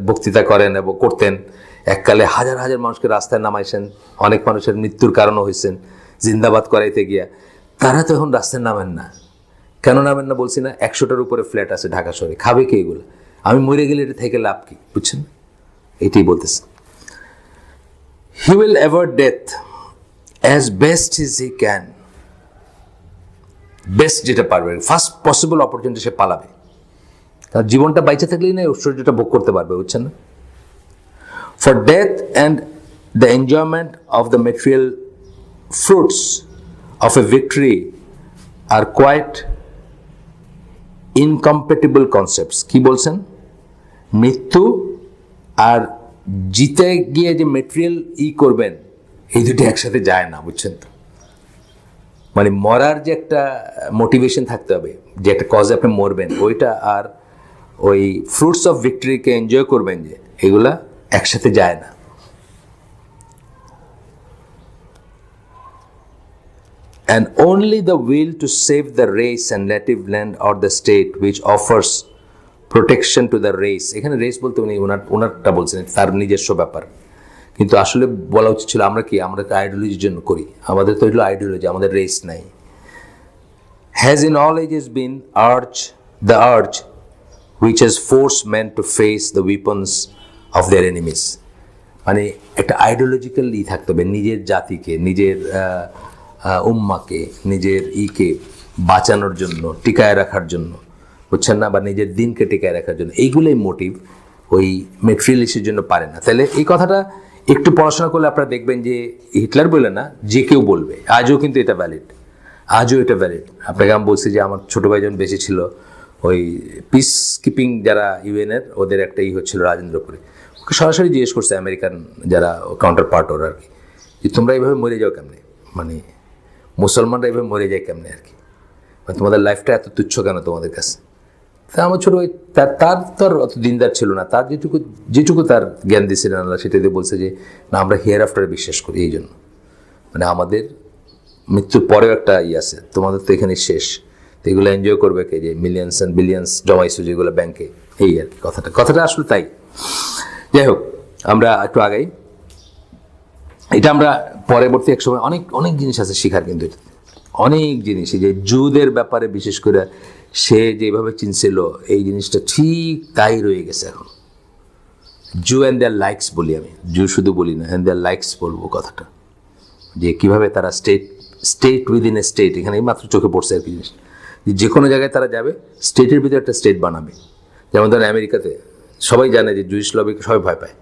বক্তৃতা করেন এবং করতেন, এককালে হাজার হাজার মানুষকে রাস্তায় নামাইছেন, অনেক মানুষের মৃত্যুর কারণও হয়েছেন জিন্দাবাদ করাইতে গিয়া, তারা তো এখন রাস্তায় নামেন না। কেন নামেন না বলছি না? 100টার উপরে ফ্ল্যাট আছে ঢাকা শহরে, খাবে কে এগুলো? আমি মরে গেলে এটা থেকে লাভ কি? বুঝছেন? এটাই বলতেছে। He will avoid death as best is he can. Best যেটা পারবে, ফার্স্ট পসিবল অপরচুনিটি সে পালাবে। তার জীবনটা বাইচে থাকলেই না ঐশ্বর্যটা ভোগ করতে পারবে, বুঝছেন না? For death and the enjoyment of the material fruits of a victory are quite incompatible concepts. কি বলছেন? মৃত্যু আর জিতে গিয়ে যে মেটেরিয়াল করবেন, এই দুটি একসাথে যায় না, বুঝছেন তো? মানে মরার যে একটা মোটিভেশন থাকতে হবে, যে একটা কজে আপনি মরবেন, ওইটা আর ওই ফ্রুটস অফ ভিক্টরিকে এনজয় করবেন, যে এগুলা একসাথে যায় না। And only the will to save the race and native land or the state which offers protection to the race, এখানে রেস বলতে উনি ওনারটা বলছেন, তার নিজস্ব ব্যাপার, কিন্তু আসলে বলা উচিত ছিল আমরা আইডিওলজির জন্য করি, আমাদের তো হলো আইডিওলজি, আমাদের রেস নাই। Has in all ages been the urge which has forced men to face the weapons of their enemies. মানে একটা আইডিওলজিক্যাল থাকতে হবে, নিজের জাতিকে, নিজের উম্মাকে, নিজের বাঁচানোর জন্য, টিকায় রাখার জন্য, বুঝছেন না, বা নিজের দিনকে টিকায় রাখার জন্য। এইগুলোই মোটিভ, ওই মেটেরিয়াল ইস্যুর জন্য পারে না। তাহলে এই কথাটা একটু পড়াশোনা করলে আপনারা দেখবেন যে হিটলার বলে না, যে কেউ বলবে, আজও কিন্তু এটা ভ্যালিড, আজও এটা ভ্যালিড। আপনাকে আমি বলছি যে আমার ছোটো ভাই যখন বেশি ছিল, ওই পিস কিপিং যারা ইউএনের, ওদের একটা হচ্ছিল রাজেন্দ্রপুরে, ওকে সরাসরি জিজ্ঞেস করছে আমেরিকান যারা কাউন্টার পার্ট ওরা আর কি, যে তোমরা এইভাবে মরে যাও কেমনে, মানে মুসলমানরা এইভাবে মরে যায় কেমনে আর কি, মানে তোমাদের লাইফটা এত তুচ্ছ কেন তোমাদের কাছে? তা আমার ছোটো ভাই তার তো অত দিনদার ছিল না, তার যেটুকু তার জ্ঞান দিয়েছিলেন আল্লাহ, সেটা দিয়ে বলছে যে না, আমরা হিয়ার আফটারে বিশ্বাস করি, এই জন্য মানে আমাদের মৃত্যুর পরেও একটা আছে, তোমাদের তো এখানে শেষ, তো এগুলো এনজয় করবে কে, যে মিলিয়ন্স অ্যান্ড বিলিয়ন্স জমাইছো যেগুলো ব্যাংকে, এই আর কি কথাটা আসলে তাই। যাই হোক, আমরা একটু আগাই। এটা আমরা পরবর্তী এক সময় অনেক জিনিস আছে শিখার, কিন্তু এটা অনেক জিনিস, যে জুদের ব্যাপারে বিশেষ করে সে যেভাবে চিনছিল, এই জিনিসটা ঠিক তাই রয়ে গেছে এখন। জু অ্যান্ড দেয়ার লাইকস বলি আমি, জু শুধু বলি না, অ্যান্ড দেয়ার লাইকস বলবো কথাটা, যে কীভাবে তারা স্টেট উইদিন এ স্টেট, এখানে মাত্র চোখে পড়ছে আর কি জিনিস, যে কোনো জায়গায় তারা যাবে, স্টেটের ভিতরে একটা স্টেট বানাবে। যেমন ধরেন আমেরিকাতে সবাই জানে যে জুইশ লবিকে সবাই ভয় পায়,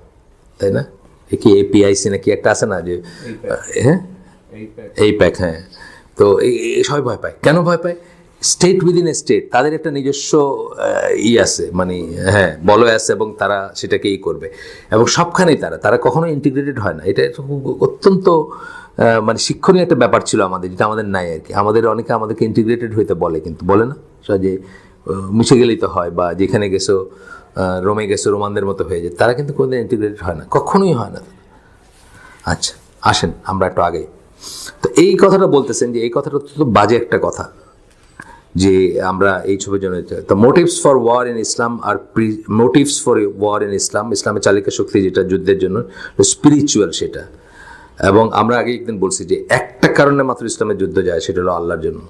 তাই না? কি APIC নাকি একটা আছে না, যে হ্যাঁ AIPAC, হ্যাঁ, তো এই সবাই ভয় পায়। কেন ভয় পায়? স্টেট উইদিন এ স্টেট, তাদের একটা নিজস্ব আছে, মানে হ্যাঁ বলয় আছে, এবং তারা সেটাকে করবে, এবং সবখানেই তারা কখনো ইন্টিগ্রেটেড হয় না। এটা অত্যন্ত মানে শিক্ষণীয় একটা ব্যাপার ছিল আমাদের, যেটা আমাদের নাই আর কি। অনেকে আমাদেরকে ইন্টিগ্রেটেড হইতে বলে, কিন্তু বলে না যে মিশে গেলেই তো হয়, বা যেখানে গেছো রোমে গেছো রোমানদের মতো হয়ে যায়, তারা কিন্তু কোনোদিন ইন্টিগ্রেটেড হয় না, কখনোই হয় না। আচ্ছা, আসেন আমরা একটু আগে। তো এই কথাটা বলতেছেন, যে এই কথাটা তো বাজে একটা কথা, যে আমরা এই ছবির জন্য the motives for war in Islam আর motives for war in Islam, ইসলামের চালিকা শক্তি যেটা যুদ্ধের জন্য স্পিরিচুয়াল সেটা। এবং আমরা আগে একদিন বলছি যে একটা কারণে মাত্র ইসলামের যুদ্ধ যায়, সেটা হলো আল্লাহর জন্য।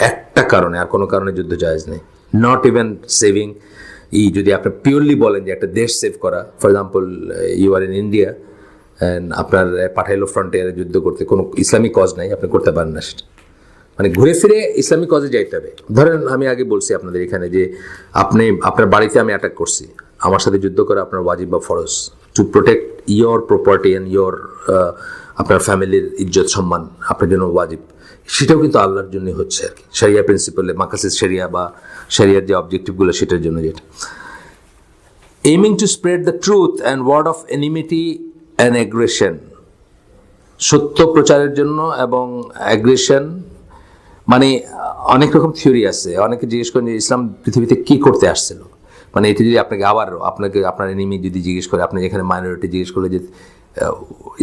একটা কারণে, আর কোনো কারণে যুদ্ধ জায়েজ নেই। নট ইভেন সেভিং যদি আপনি পিওরলি বলেন যে একটা দেশ সেভ করা, for example you are in India and আপনার পাঠাইলো ফ্রন্টিয়ারে যুদ্ধ করতে, কোনো ইসলামিক কজ নাই, আপনি করতে পারেন না সেটা। মানে ঘুরে ফিরে ইসলামিক কজে যাইতে হবে। ধরেন আমি আগে বলছি আপনাদের এখানে যে আপনার বাড়িতে আমি অ্যাটাক করছি, আমার সাথে যুদ্ধ করা আপনার ওয়াজিব বা ফরজ, to protect your property and your আপনার ফ্যামিলির ইজ্জত সম্মান আপনার জন্য ওয়াজিব। সেটাও কিন্তু আল্লাহর জন্যই হচ্ছে আর কি, শরিয়া প্রিন্সিপালে, মাকাসিদ শরিয়া বা শরিয়ার যে অবজেক্টিভগুলো সেটার জন্য যেটা। Aiming to spread the truth and word of enmity and aggression, সত্য প্রচারের জন্য এবং অ্যাগ্রেশন মানে অনেক রকম থিওরি আছে। অনেকে জিজ্ঞেস করেন যে ইসলাম পৃথিবীতে কী করতে আসছিল, মানে এটা যদি আপনার এনিমি যদি জিজ্ঞেস করে, আপনি যেখানে মাইনরিটি জিজ্ঞেস করলে যে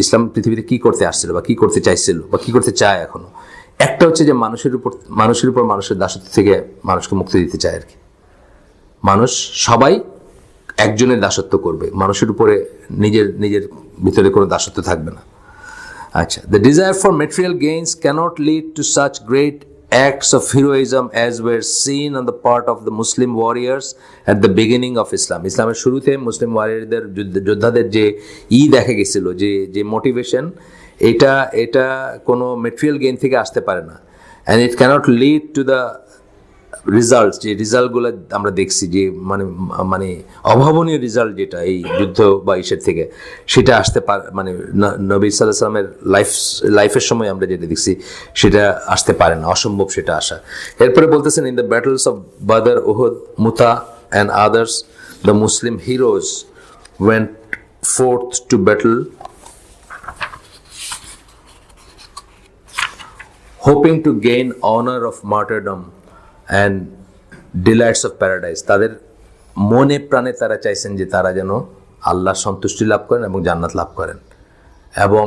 ইসলাম পৃথিবীতে কী করতে আসছিল বা কী করতে চাইছিল বা কী করতে চায় এখনো, একটা হচ্ছে যে মানুষের উপর মানুষের দাসত্ব থেকে মানুষকে মুক্তি দিতে চায় আর কি। মানুষ সবাই একজনের দাসত্ব করবে, মানুষের উপরে নিজের ভিতরে কোনো দাসত্ব থাকবে না। আচ্ছা, the desire for material gains cannot lead to such great acts of heroism as were seen on the part of the Muslim warriors at the beginning of Islam. ইসলামের শুরুতে মুসলিম ওয়ারিয়ারদের যোদ্ধাদের যে দেখা গেছিল, যে মোটিভেশন, এটা কোনো মেটেরিয়াল গেইন থেকে আসতে পারে না। And it cannot lead to the results, যে রিজাল্টগুলো আমরা দেখছি যে মানে অভাবনীয় রেজাল্ট যেটা এই যুদ্ধ বা ইসের থেকে, সেটা আসতে পারে মানে নবী সাল্লাল্লাহু আলাইহি ওয়াসাল্লামের লাইফের সময় আমরা যেটা দেখছি সেটা আসতে পারে না, অসম্ভব সেটা আসা। এরপরে বলতেছেন, in the battles of Badr, Uhud, Mutah and others the Muslim heroes went forth to battle hoping to gain honor of martyrdom and delights of paradise. তাদের মনে প্রাণে তারা চাইছেন যে তারা যেন আল্লাহর সন্তুষ্টি লাভ করেন এবং জান্নাত লাভ করেন। এবং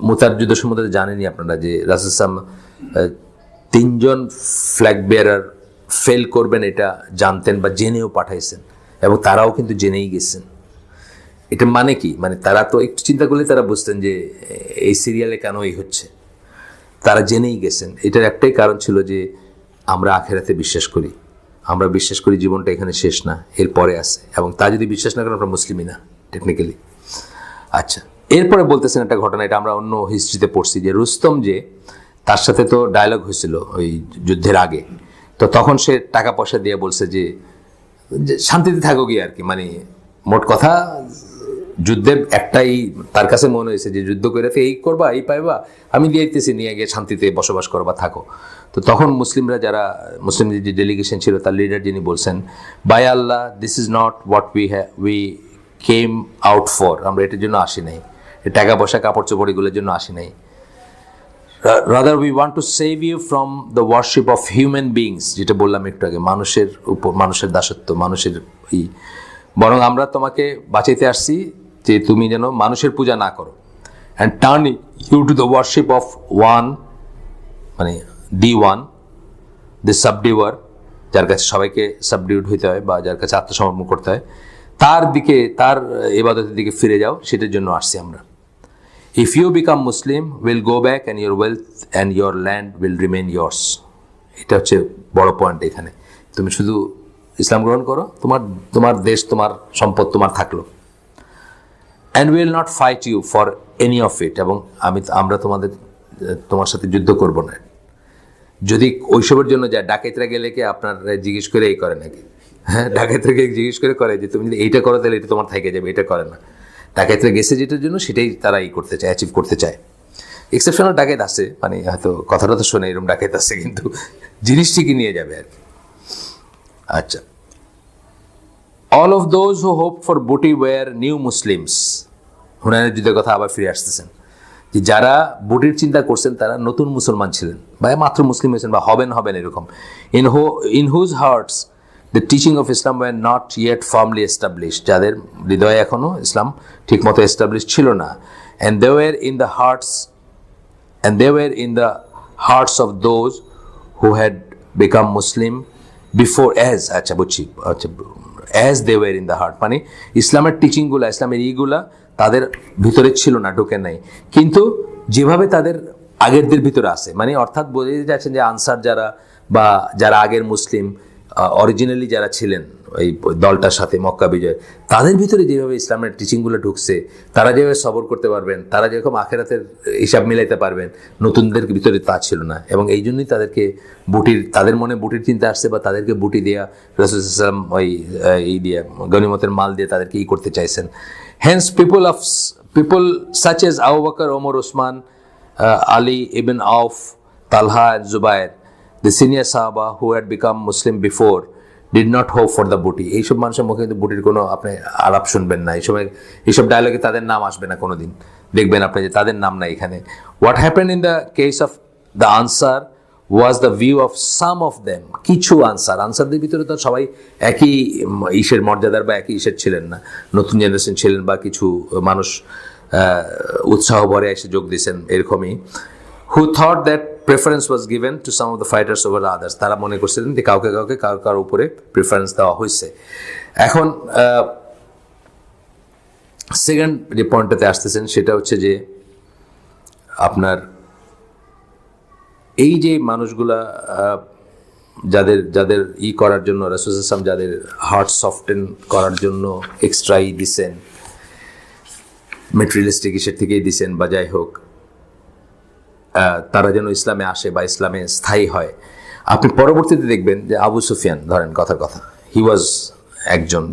মুতার যুদ্ধ সম্বন্ধে জানেনই আপনারা যে রাসূল সাল্লাল্লাহু আলাইহি ওয়াসাল্লাম 3 জন ফ্ল্যাগ বেয়ারার ফেল করবেন এটা জানতেন বা জেনেও পাঠাইছেন, এবং তারাও কিন্তু জেনেই গেছেন। এটা মানে কি, মানে তারা তো একটু চিন্তা করলে তারা বুঝতেন যে এই সিরিয়ালে কেন এই হচ্ছে, তারা জেনেই গেছেন। এটার একটাই কারণ ছিল যে আমরা আখেরাতে বিশ্বাস করি, আমরা বিশ্বাস করি জীবনটা এখানে শেষ না, এর পরে আছে, এবং তা যদি বিশ্বাস না করেন আমরা মুসলিমই না টেকনিক্যালি। আচ্ছা, এরপরে বলতেছেন একটা ঘটনা, এটা আমরা অন্য হিস্ট্রিতে পড়ছি, যে রুস্তম যে তার সাথে তো ডায়লগ হয়েছিল ওই যুদ্ধের আগে, তো তখন সে টাকা পয়সা দিয়ে বলছে যে শান্তিতে থাকো গিয়ে আর কি, মানে মোট কথা যুদ্ধের একটাই তার কাছে মনে হয়েছে যে যুদ্ধ করে এই করবা এই পাইবা, আমি দিয়ে দিতেছি, নিয়ে গিয়ে শান্তিতে বসবাস করবা, থাকো। তো তখন মুসলিমরা, যারা মুসলিমদের যে ডেলিগেশন ছিল তার লিডার যিনি বলছেন, by Allah, this is not what we came out for, আমরা এটার জন্য আসি নাই, টাকা পয়সা কাপড় চোপড় এগুলোর জন্য আসি নাই। Rather we want to save you from the worship of human beings, যেটা বললাম একটু আগে, মানুষের উপর মানুষের দাসত্ব, মানুষের বরং আমরা তোমাকে বাঁচাইতে আসছি যে তুমি যেন মানুষের পূজা না করো। And turn you to the worship of one, মানে দি ওয়ান, দি সাবডিউয়ার, যার কাছে সবাইকে সাবডিউড হইতে হয় বা যার কাছে আত্মসমর্পণ করতে হয়, তার দিকে, তার ইবাদতের দিকে ফিরে যাও, সেটার জন্য আসছি আমরা। If you become Muslim, will go back and your wealth and your land will remain yours. এটা হচ্ছে বড় পয়েন্ট এখানে। তুমি শুধু ইসলাম গ্রহণ করো, তোমার দেশ, তোমার সম্পদ তোমার থাকলো। And will not fight you for any of it, এবং আমরা তোমার সাথে যুদ্ধ করব না। যদি ওইসবের জন্য যায়, ডাকাইতরা গেলে কি আপনার জিজ্ঞেস করে এই করে নাকি? হ্যাঁ, ডাকাইতরা জিজ্ঞেস করে যে তুমি যদি এইটা করো তাহলে এটা তোমার থেকে যাবে, এটা করে না। ডাকাইতরা গেছে যেটার জন্য সেটাই তারা করতে চায়, অ্যাচিভ করতে চায়। এক্সেপশনাল ডাকাইত আছে, মানে হয়তো কথাটা তো শোনে এরকম ডাকাইত আছে, কিন্তু জিনিস ঠিকই নিয়ে যাবে আর কি। আচ্ছা, all of those who hoped for booty were new Muslims. হুনাইনের যুদ্ধের কথা আবার ফিরে আসতেছেন, যে যারা বুটির চিন্তা করছেন তারা নতুন মুসলমান ছিলেন, বা মাত্র মুসলিম হয়েছেন বা হবেন এরকম। in whose hearts the teaching of Islam were not yet firmly established, যাদের হৃদয়ে এখনো ইসলাম ঠিকমতো এস্টাবলিশ ছিল না। and they were in the hearts of those who had become Muslim before, as they were in the heart, মানে ইসলামের টিচিংগুলা, ইসলামের ইগুলা তাদের ভিতরে ছিল না, ঢুকে নাই, কিন্তু যেভাবে তাদের আগেরদের ভিতরে আছে, মানে অর্থাৎ বোঝাতে যাচ্ছেন যে আনসার যারা বা যারা আগের মুসলিম অরিজিনালি যারা ছিলেন এই দলটার সাথে মক্কা বিজয়, তাদের ভিতরে যেভাবে ইসলামের টিচিংগুলো ঢুকছে, তারা যেভাবে সবর করতে পারবেন, তারা যেরকম আখেরাতের হিসাব মিলাইতে পারবেন, নতুনদের ভিতরে তা ছিল না। এবং এই জন্যই তাদেরকে তাদের মনে বুটির চিন্তা আসছে বা তাদেরকে বুটি দেওয়া রাসূল সাল্লাল্লাহু আলাইহি ওয়াসাল্লাম এই দিয়ে গনিমতের মাল দিয়ে তাদেরকে করতে চাইছেন। Hence people such as Abu Bakr, Umar, Usman, Ali ibn Auf, Talha and Zubair, the senior Sahaba who had become Muslim before, did not hope for the booty. এইসব মানুষের মুখে কিন্তু বুটির কোনো আপনি আলাপ শুনবেন না, এইসব ডায়লগে তাদের নাম আসবে না কোনোদিন, দেখবেন আপনি যে তাদের নাম নাই এখানে। What happened in the case of the Ansar was the view of some of them. কিছু আনসারদের ভিতরে তো সবাই একই ঈশের মর্যাদার বা একই ঈশের ছিলেন না, নতুন জেনারেশন ছিলেন বা কিছু মানুষ উৎসাহ ভরে এসে যোগ দিয়েছেন এরকমই, who thought that preference was given to some of the fighters over the others. তারা মনে করছিলেন যে কারোর উপরে প্রেফারেন্স দেওয়া হয়েছে। এখন সেকেন্ড যে পয়েন্টটাতে আসতেছেন সেটা হচ্ছে যে আপনার এই যে মানুষগুলা যাদের করার জন্য রাসূল সাল্লাল্লাহু আলাইহি ওয়াসাল্লাম যাদের হার্ট সফটেন করার জন্য এক্সট্রা দিছেন, মেটেরিয়ালিস্টিক ইসের থেকেই দিছেন বা যাই হোক, তারা যেন ইসলামে আসে বা ইসলামে স্থায়ী হয়। আপনি পরবর্তীতে দেখবেন যে আবু সুফিয়ান, ধরেন কথার কথা, হি ওয়াজ একজন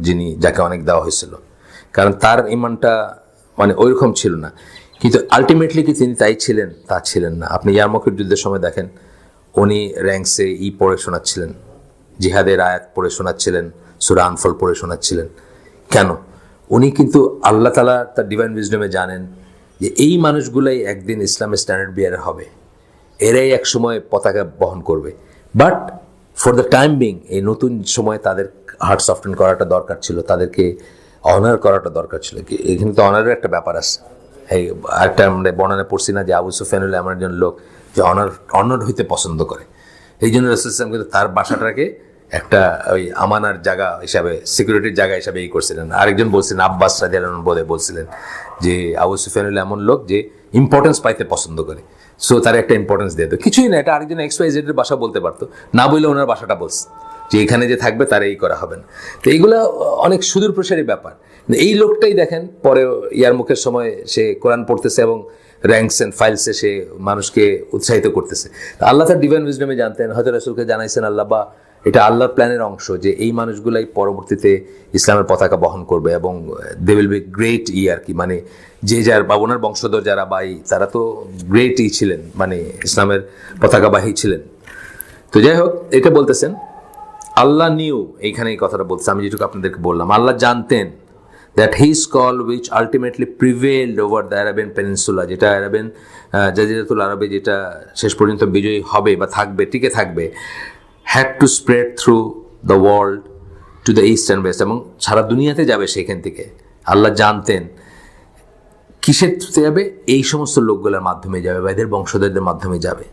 যাকে অনেক দেওয়া হয়েছিল, কারণ তার ইমানটা মানে ওইরকম ছিল না, কিন্তু আলটিমেটলি কি তিনি তাই ছিলেন? তা ছিলেন না। আপনি ইয়ারমুকের যুদ্ধের সময় দেখেন, উনি র্যাঙ্কসে পড়ে শোনাচ্ছিলেন, জিহাদের আয়াত পড়ে শোনাচ্ছিলেন, সূরা আনফল পড়ে শোনাচ্ছিলেন। কেন? উনি কিন্তু আল্লাহ তাআলা তার ডিভাইন উইজডমে জানেন যে এই মানুষগুলাই একদিন ইসলামের স্ট্যান্ডার্ড বিয়ার হবে, এরাই এক সময় পতাকা বহন করবে। But for the time being এই নতুন সময় তাদের হার্ট সফটেন করাটা দরকার ছিল, তাদেরকে অনার করাটা দরকার ছিল। এখানে তো অনারের একটা ব্যাপার আছে। এই আরেকটা আমরা বর্ণনা পড়ছি না যে আবু সুফিয়ান হলো এমন একজন লোক যে অনার হইতে পছন্দ করে, এই জন্য রাসূল সাল্লাল্লাহু আলাইহি ওয়াসাল্লাম কিন্তু তার বাসাটাকে একটা ওই আমানার জায়গা হিসাবে, সিকিউরিটির জায়গা হিসাবে করছিলেন। আরেকজন বলছিলেন, আব্বাস রাদিয়াল্লাহু আনহু বোধহয় বলছিলেন যে আবু সুফিয়ান হলো এমন লোক যে ইম্পর্টেন্স পাইতে পছন্দ করে, সো তার একটা ইম্পর্টেন্স দিয়ে দেয়। কিছুই না, এটা আরেকজন XYZ এর বাসা বলতে পারতো, না বললে ওনার বাসাটা বলছে যে এখানে যে থাকবে তার এই করা হবে না। তো এইগুলো অনেক সুদূর প্রসারী ব্যাপার। এই লোকটাই দেখেন পরে ইয়ারমুকের সময় সে কোরআন পড়তেছে এবং র্যাঙ্কস এন্ড ফাইলসে সে মানুষকে উৎসাহিত করতেছে। আল্লাহ তার ডিভাইন উইজডমে জানতেন, হয়তো রাসূলকে জানাইছেন আল্লাহ, বা এটা আল্লাহর প্ল্যানের অংশ যে এই মানুষগুলাই পরবর্তীতে ইসলামের পতাকা বহন করবে এবং দে উইল বি গ্রেট আর কি, মানে যে যার বা ওনার বংশধর যারা তারা তো গ্রেট ছিলেন, মানে ইসলামের পতাকাবাহী ছিলেন। তো যাই হোক, এটা বলতেছেন আল্লাহ নিউ, এইখানে এই কথাটা বলছে, আমি যেটুকু আপনাদেরকে বললাম, আল্লাহ জানতেন that his call which ultimately prevailed over the Arabian Peninsula, যেটা আরাবিয়ান জাজিরাতুল আরবে যেটা শেষ পর্যন্ত বিজয়ী হবে বা থাকবে, টিকে থাকবে, had to spread through the world to the east and west, এবং সারা দুনিয়াতে যাবে। সেখান থেকে আল্লাহ জানতেন কিসের যাবে, এই সমস্ত লোকগুলোর মাধ্যমে যাবে বা এদের বংশধরদের মাধ্যমে যাবে।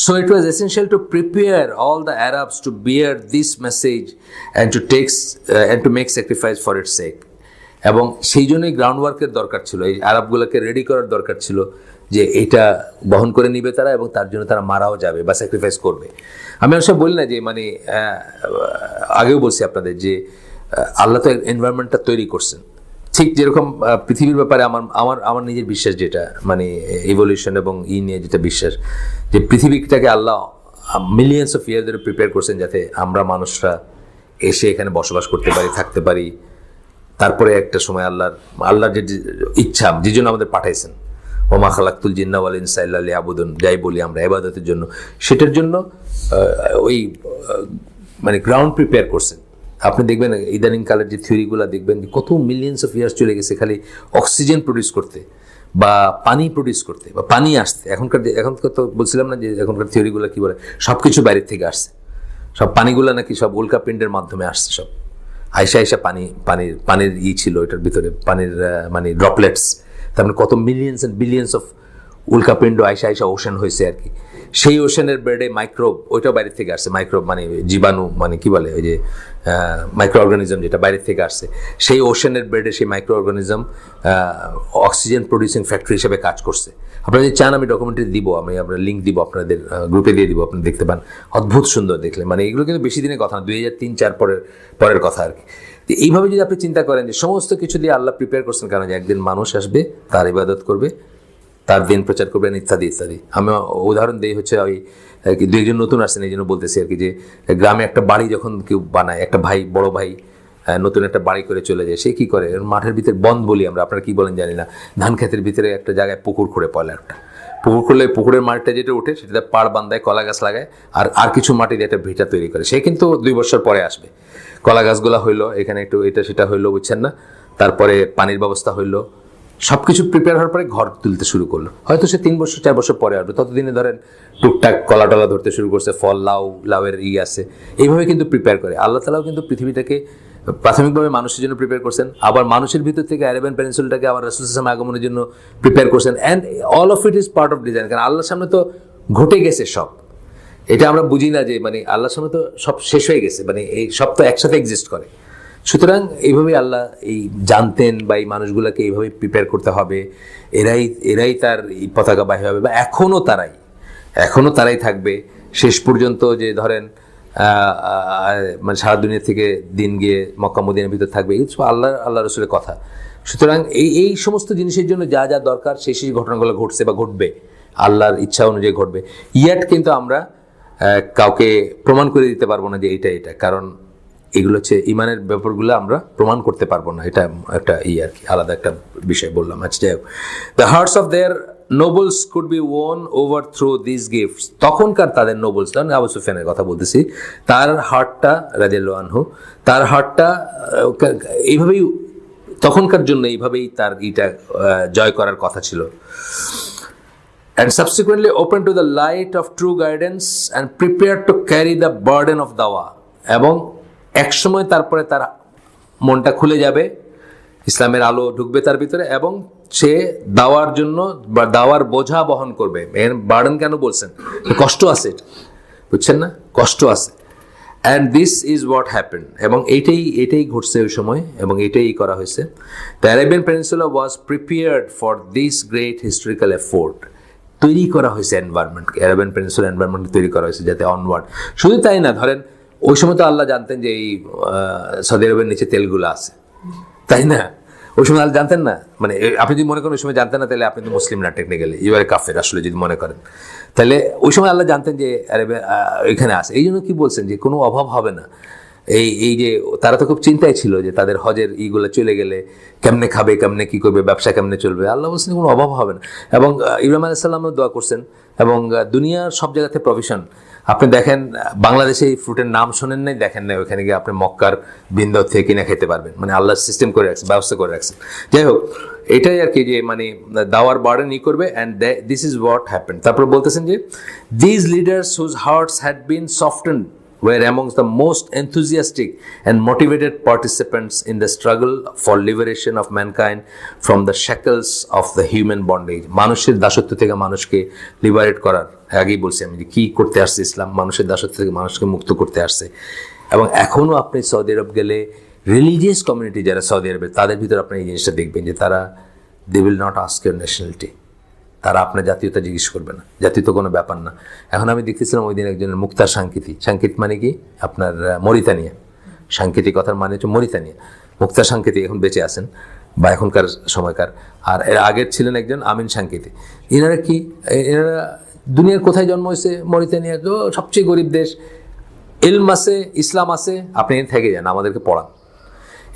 So it was essential to prepare all the Arabs to bear this message and to make sacrifice for its sake. এবং সেই জন্যই গ্রাউন্ড ওয়ার্কের দরকার ছিল, এই আরবগুলোকে রেডি করার দরকার ছিল যে এটা বহন করে নিবে তারা এবং তার জন্য তারা মারাও যাবে বা স্যাক্রিফাইস করবে। আমি অবশ্য বলি না যে মানে আগেও বলছি আপনাদের যে আল্লাহ তো এনভায়রনমেন্টটা তৈরি করছেন, ঠিক যেরকম পৃথিবীর ব্যাপারে আমার নিজের বিশ্বাস যেটা, মানে ইভলিউশন এবং নিয়ে যেটা বিশ্বাস, যে পৃথিবীটাকে আল্লাহ মিলিয়ন্স অফ ইয়ার ধরে প্রিপেয়ার করছেন যাতে আমরা মানুষরা এসে এখানে বসবাস করতে পারি, থাকতে পারি। তারপরে একটা সময় আল্লাহর যে ইচ্ছা, যে জন্য আমাদের পাঠাইছেন, ওমা খালাকতুল জিন্না ওয়াল ইনসা ইল্লা লিয়াবুদুন, যাই বলি আমরা ইবাদতের জন্য, সেটার জন্য ওই মানে গ্রাউন্ড প্রিপেয়ার করছেন। আপনি দেখবেন ইদানিং কালের যে থিওরিগুলো দেখবেন কত মিলিয়ন্স অফ ইয়ার্স চলে গেছে খালি অক্সিজেন প্রডিউস করতে বা পানি প্রডিউস করতে বা পানি আসতে। এখনকার তো বলছিলাম না যে এখনকার থিওরিগুলো কি বলে, সব কিছু বাইরের থেকে আসছে, সব পানিগুলো নাকি সব উল্কাপিণ্ডের মাধ্যমে আসছে, সব আইসা পানির ছিল এটার ভিতরে, পানির মানে ড্রপলেটস, তার মানে কত মিলিয়ন্স অ্যান্ড বিলিয়ন্স অফ উল্কাপিণ্ড আইসা ওশান হয়েছে আর কি। সেই ওশানের বেডে মাইক্রোব, ওইটাও বাইরের থেকে আসছে, মাইক্রোব মানে জীবাণু, মানে কি বলে ওই যে মাইক্রো অর্গানিজম যেটা বাইরের থেকে আসছে, সেই ওশানের ব্রেডে সেই micro organism oxygen producing factory হিসেবে কাজ করছে। আপনারা যদি চান আমি ডকুমেন্টারি দিব, আমি আপনার লিঙ্ক দিব, আপনাদের গ্রুপে দিয়ে দিব, আপনি দেখতে পান। অদ্ভুত সুন্দর দেখলে, মানে এগুলো কিন্তু বেশি দিনের কথা না, 2003-4 পরের কথা আর কি। তো এইভাবে যদি আপনি চিন্তা করেন যে সমস্ত কিছু দিয়ে আল্লাহ প্রিপেয়ার করছেন, কারণ যে একদিন মানুষ আসবে, তার ইবাদত করবে, তার দিন প্রচার করবেন, ইত্যাদি ইত্যাদি। আমি উদাহরণ দিই হচ্ছে ওই দু একজন নতুন আসছেন এই জন্য বলতেছি আর কি, যে গ্রামে একটা বাড়ি যখন কেউ বানায়, একটা ভাই বড় ভাই নতুন একটা বাড়ি করে চলে যায়, সে কী করে, মাঠের ভিতরে বন্ধ বলি আমরা, আপনারা কী বলেন জানি না, ধান ক্ষেতের ভিতরে একটা জায়গায় পুকুর খুঁড়ে, পয়লা একটা পুকুর খুললে পুকুরের মাটিটা যেটা ওঠে সেটাতে পাড় বান্ধায়, কলা গাছ লাগায়, আর কিছু মাটি দিয়ে একটা ভিটা তৈরি করে। সে কিন্তু 2 বছর পরে আসবে, কলা গাছগুলো হইলো, এখানে একটু এটা সেটা হইলো, বুঝছেন না, তারপরে পানির ব্যবস্থা হইলো, সব কিছু প্রিপেয়ার হওয়ার পরে ঘর তুলতে শুরু করলো। হয়তো সে 3 বছর 4 বছর পরে আসবে, ততদিনে ধরেন টুকটাক কলা টলা ধরতে শুরু করছে, ফল লাউয়ের আছে, এইভাবে কিন্তু প্রিপেয়ার করে। আল্লাহ তাআলাও কিন্তু পৃথিবীটাকে প্রাথমিকভাবে মানুষের জন্য প্রিপেয়ার করছেন, আবার মানুষের ভিতর থেকে আরাবিয়ান পেনিনসুলাটাকে আবার রাসূল সাল্লাল্লাহু আলাইহি ওয়াসাল্লাম আগমনের জন্য প্রিপেয়ার করছেন। And all of it is part of design, কারণ আল্লাহর সামনে তো ঘটে গেছে সব, এটা আমরা বুঝি না যে মানে আল্লাহর সামনে তো সব শেষ হয়ে গেছে, মানে এই সব তো একসাথে এক্সিস্ট করে। সুতরাং এইভাবেই আল্লাহ এই জানতেন বা এই মানুষগুলোকে এইভাবে প্রিপেয়ার করতে হবে, এরাই তার এই পতাকাবাহী হবে, বা এখনও তারাই থাকবে শেষ পর্যন্ত। যে ধরেন মানে সারা দুনিয়া থেকে দিন গিয়ে মক্কা মদিনার ভিতর থাকবে, এই আল্লাহ রসুলের কথা। সুতরাং এই সমস্ত জিনিসের জন্য যা যা দরকার সেই ঘটনাগুলো ঘটছে বা ঘটবে, আল্লাহর ইচ্ছা অনুযায়ী ঘটবে। কিন্তু আমরা কাউকে প্রমাণ করে দিতে পারবো না যে এটা, কারণ এগুলো হচ্ছে ইমানের ব্যাপারগুলো আমরা প্রমাণ করতে পারবো না, এটা একটা আর কি আলাদা একটা বিষয় বললাম। আচ্ছা, the hearts of their nobles could be won over through this gifts. তখনকার তাদের নোবেলস, আবু সুফিয়ানের কথা বলতেছি, তার হার্টটা রাদিয়াল্লাহু আনহু, তার হার্টটা এইভাবেই তখনকার জন্য এইভাবেই তার জয় করার কথা ছিল। And subsequently open to the light of true guidance and prepared to carry the burden of dawah. এবং একসময় তারপরে তার মনটা খুলে যাবে, ইসলামের আলো ঢুকবে তার ভিতরে, এবং সে দাওয়ার জন্য বা দাওয়ার বোঝা বহন করবে। বার্ডেন কেন বলছেন? কষ্ট আছে, বুঝছেন না, কষ্ট আছে। And this is what happened, এবং এটাই ঘটছে ওই সময়, এবং এটাই করা হয়েছে। The Arabian peninsula was prepared for this great historical effort. তৈরি করা হয়েছে এনভায়রনমেন্টকে, আরাবিয়ান পেনিনসুলা এনভায়রনমেন্ট তৈরি করা হয়েছে যাতে অনওয়ার্ড। শুধু তাই না, ধরেন ওই সময় তো আল্লাহ জানতেন যে এই সৌদি আরবের নিচে তেলগুলো আছে, তাই না? ওই সময় আল্লাহ জানতেন না, মানে আপনি যদি মনে করেন ওই সময় জানতেন না, তাহলে আপনি তো মুসলিম না, টেকনিক্যালি ইউ আর কাফের আসলে যদি মনে করেন, তাহলে ওই সময় আল্লাহ জানতেন যে আরবে এখানে আছে। এই জন্য কি বলছেন যে কোনো অভাব হবে না। এই যে তারা তো খুব চিন্তায় ছিল যে তাদের হজের ইগুলো চলে গেলে কেমনে খাবে, কেমনে কি করবে, ব্যবসা কেমনে চলবে। আল্লাহ বলছেন কোনো অভাব হবে না। এবং ইব্রাহিম আলাইহিস সালামও দোয়া করছেন, এবং দুনিয়ার সব জায়গাতে প্রভিশন। আপনি দেখেন বাংলাদেশে এই ফ্রুটের নাম শোনেন নাই, দেখেন নাই, ওখানে গিয়ে আপনি মক্কার বিন্দর থেকে কিনে খেতে পারবেন, মানে আল্লাহ সিস্টেম করে রাখছেন, ব্যবস্থা করে রাখছেন। যাই হোক, এটাই আর কি, যে মানে দাওয়ার বার্ডেন করবে, and this is what happened. তারপর বলতেছেন যে these leaders whose hearts had been softened were amongst the most enthusiastic and motivated participants in the struggle for liberation of mankind from the shackles of the human bondage. মানুষের দাসত্ব থেকে মানুষকে liberate করার, আগেই বলছি আমি যে কী করতে আসছে ইসলাম, মানুষের দাসত্ব থেকে মানুষকে মুক্ত করতে আসছে। এবং এখনও আপনি সৌদি আরব গেলে রিলিজিয়াস কমিউনিটি যারা সৌদি আরবের, তাদের ভিতরে আপনি এই জিনিসটা দেখবেন যে তারা they will not ask your nationality, তারা আপনার জাতীয়তা জিজ্ঞেস করবে না, জাতীয় তো কোনো ব্যাপার না। এখন আমি দেখতেছিলাম ওই দিন একজনের মুক্তার সাংকেতিক মানে কি আপনার মরিতানিয়া, সাংকেতিক কথার মানে হচ্ছে মরিতানিয়া, মুক্তার সাংকেতিক এখন বেঁচে আছেন বা এখনকার সময়কার। আর এর আগের ছিলেন একজন আমিন সাংকেতিক। এনারা কি, এনারা দুনিয়ার কোথায় জন্ম হয়েছে? মরিতানিয়া, তো সবচেয়ে গরিব দেশ, ইলম আছে, ইসলাম আছে, আপনি থেকে যান, আমাদেরকে পড়ান।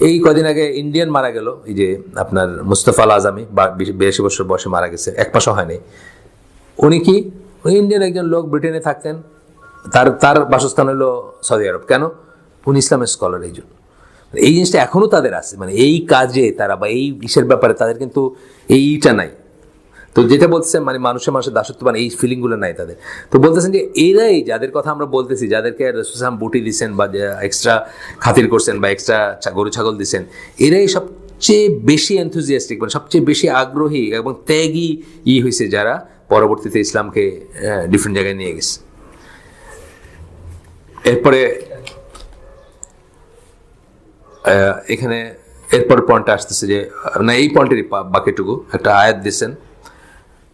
এই কদিন আগে ইন্ডিয়ান মারা গেল, এই যে আপনার মুস্তফা আল আজমি, 82 বছর বয়সে মারা গেছে, 1 মাসও হয়নি। উনি কি, উনি ইন্ডিয়ান একজন লোক, ব্রিটেনে থাকতেন, তার বাসস্থান হলো সৌদি আরব। কেন? উনি ইসলামের স্কলার। এই জন্য এই জিনিসটা এখনও তাদের আছে, মানে এই কাজে তারা বা এই বিষয়ের ব্যাপারে তাদের কিন্তু এইটা নাই। তো যেটা বলতেছেন মানে মানুষের দাসত্ব, মানে এই ফিলিংগুলো নাই তাদের। তো বলতেছেন যে এরাই যাদের কথা আমরা বলতেছি, যাদেরকে রাসূল সাল্লাল্লাহু বুটি দিচ্ছেন বা এক্সট্রা খাতির করছেন বা এক্সট্রা গরু ছাগল দিচ্ছেন, এরাই সবচেয়ে বেশি এনথুজিয়াস্টিক, মানে সবচেয়ে বেশি আগ্রহী এবং ত্যাগী হয়েছে, যারা পরবর্তীতে ইসলামকে ডিফারেন্ট জায়গায় নিয়ে গেছে। এরপরে এখানে এরপর পয়েন্টটা আসতেছে যে না, এই পয়েন্টেরই বাকিটুকু একটা আয়াত দিয়েছেন,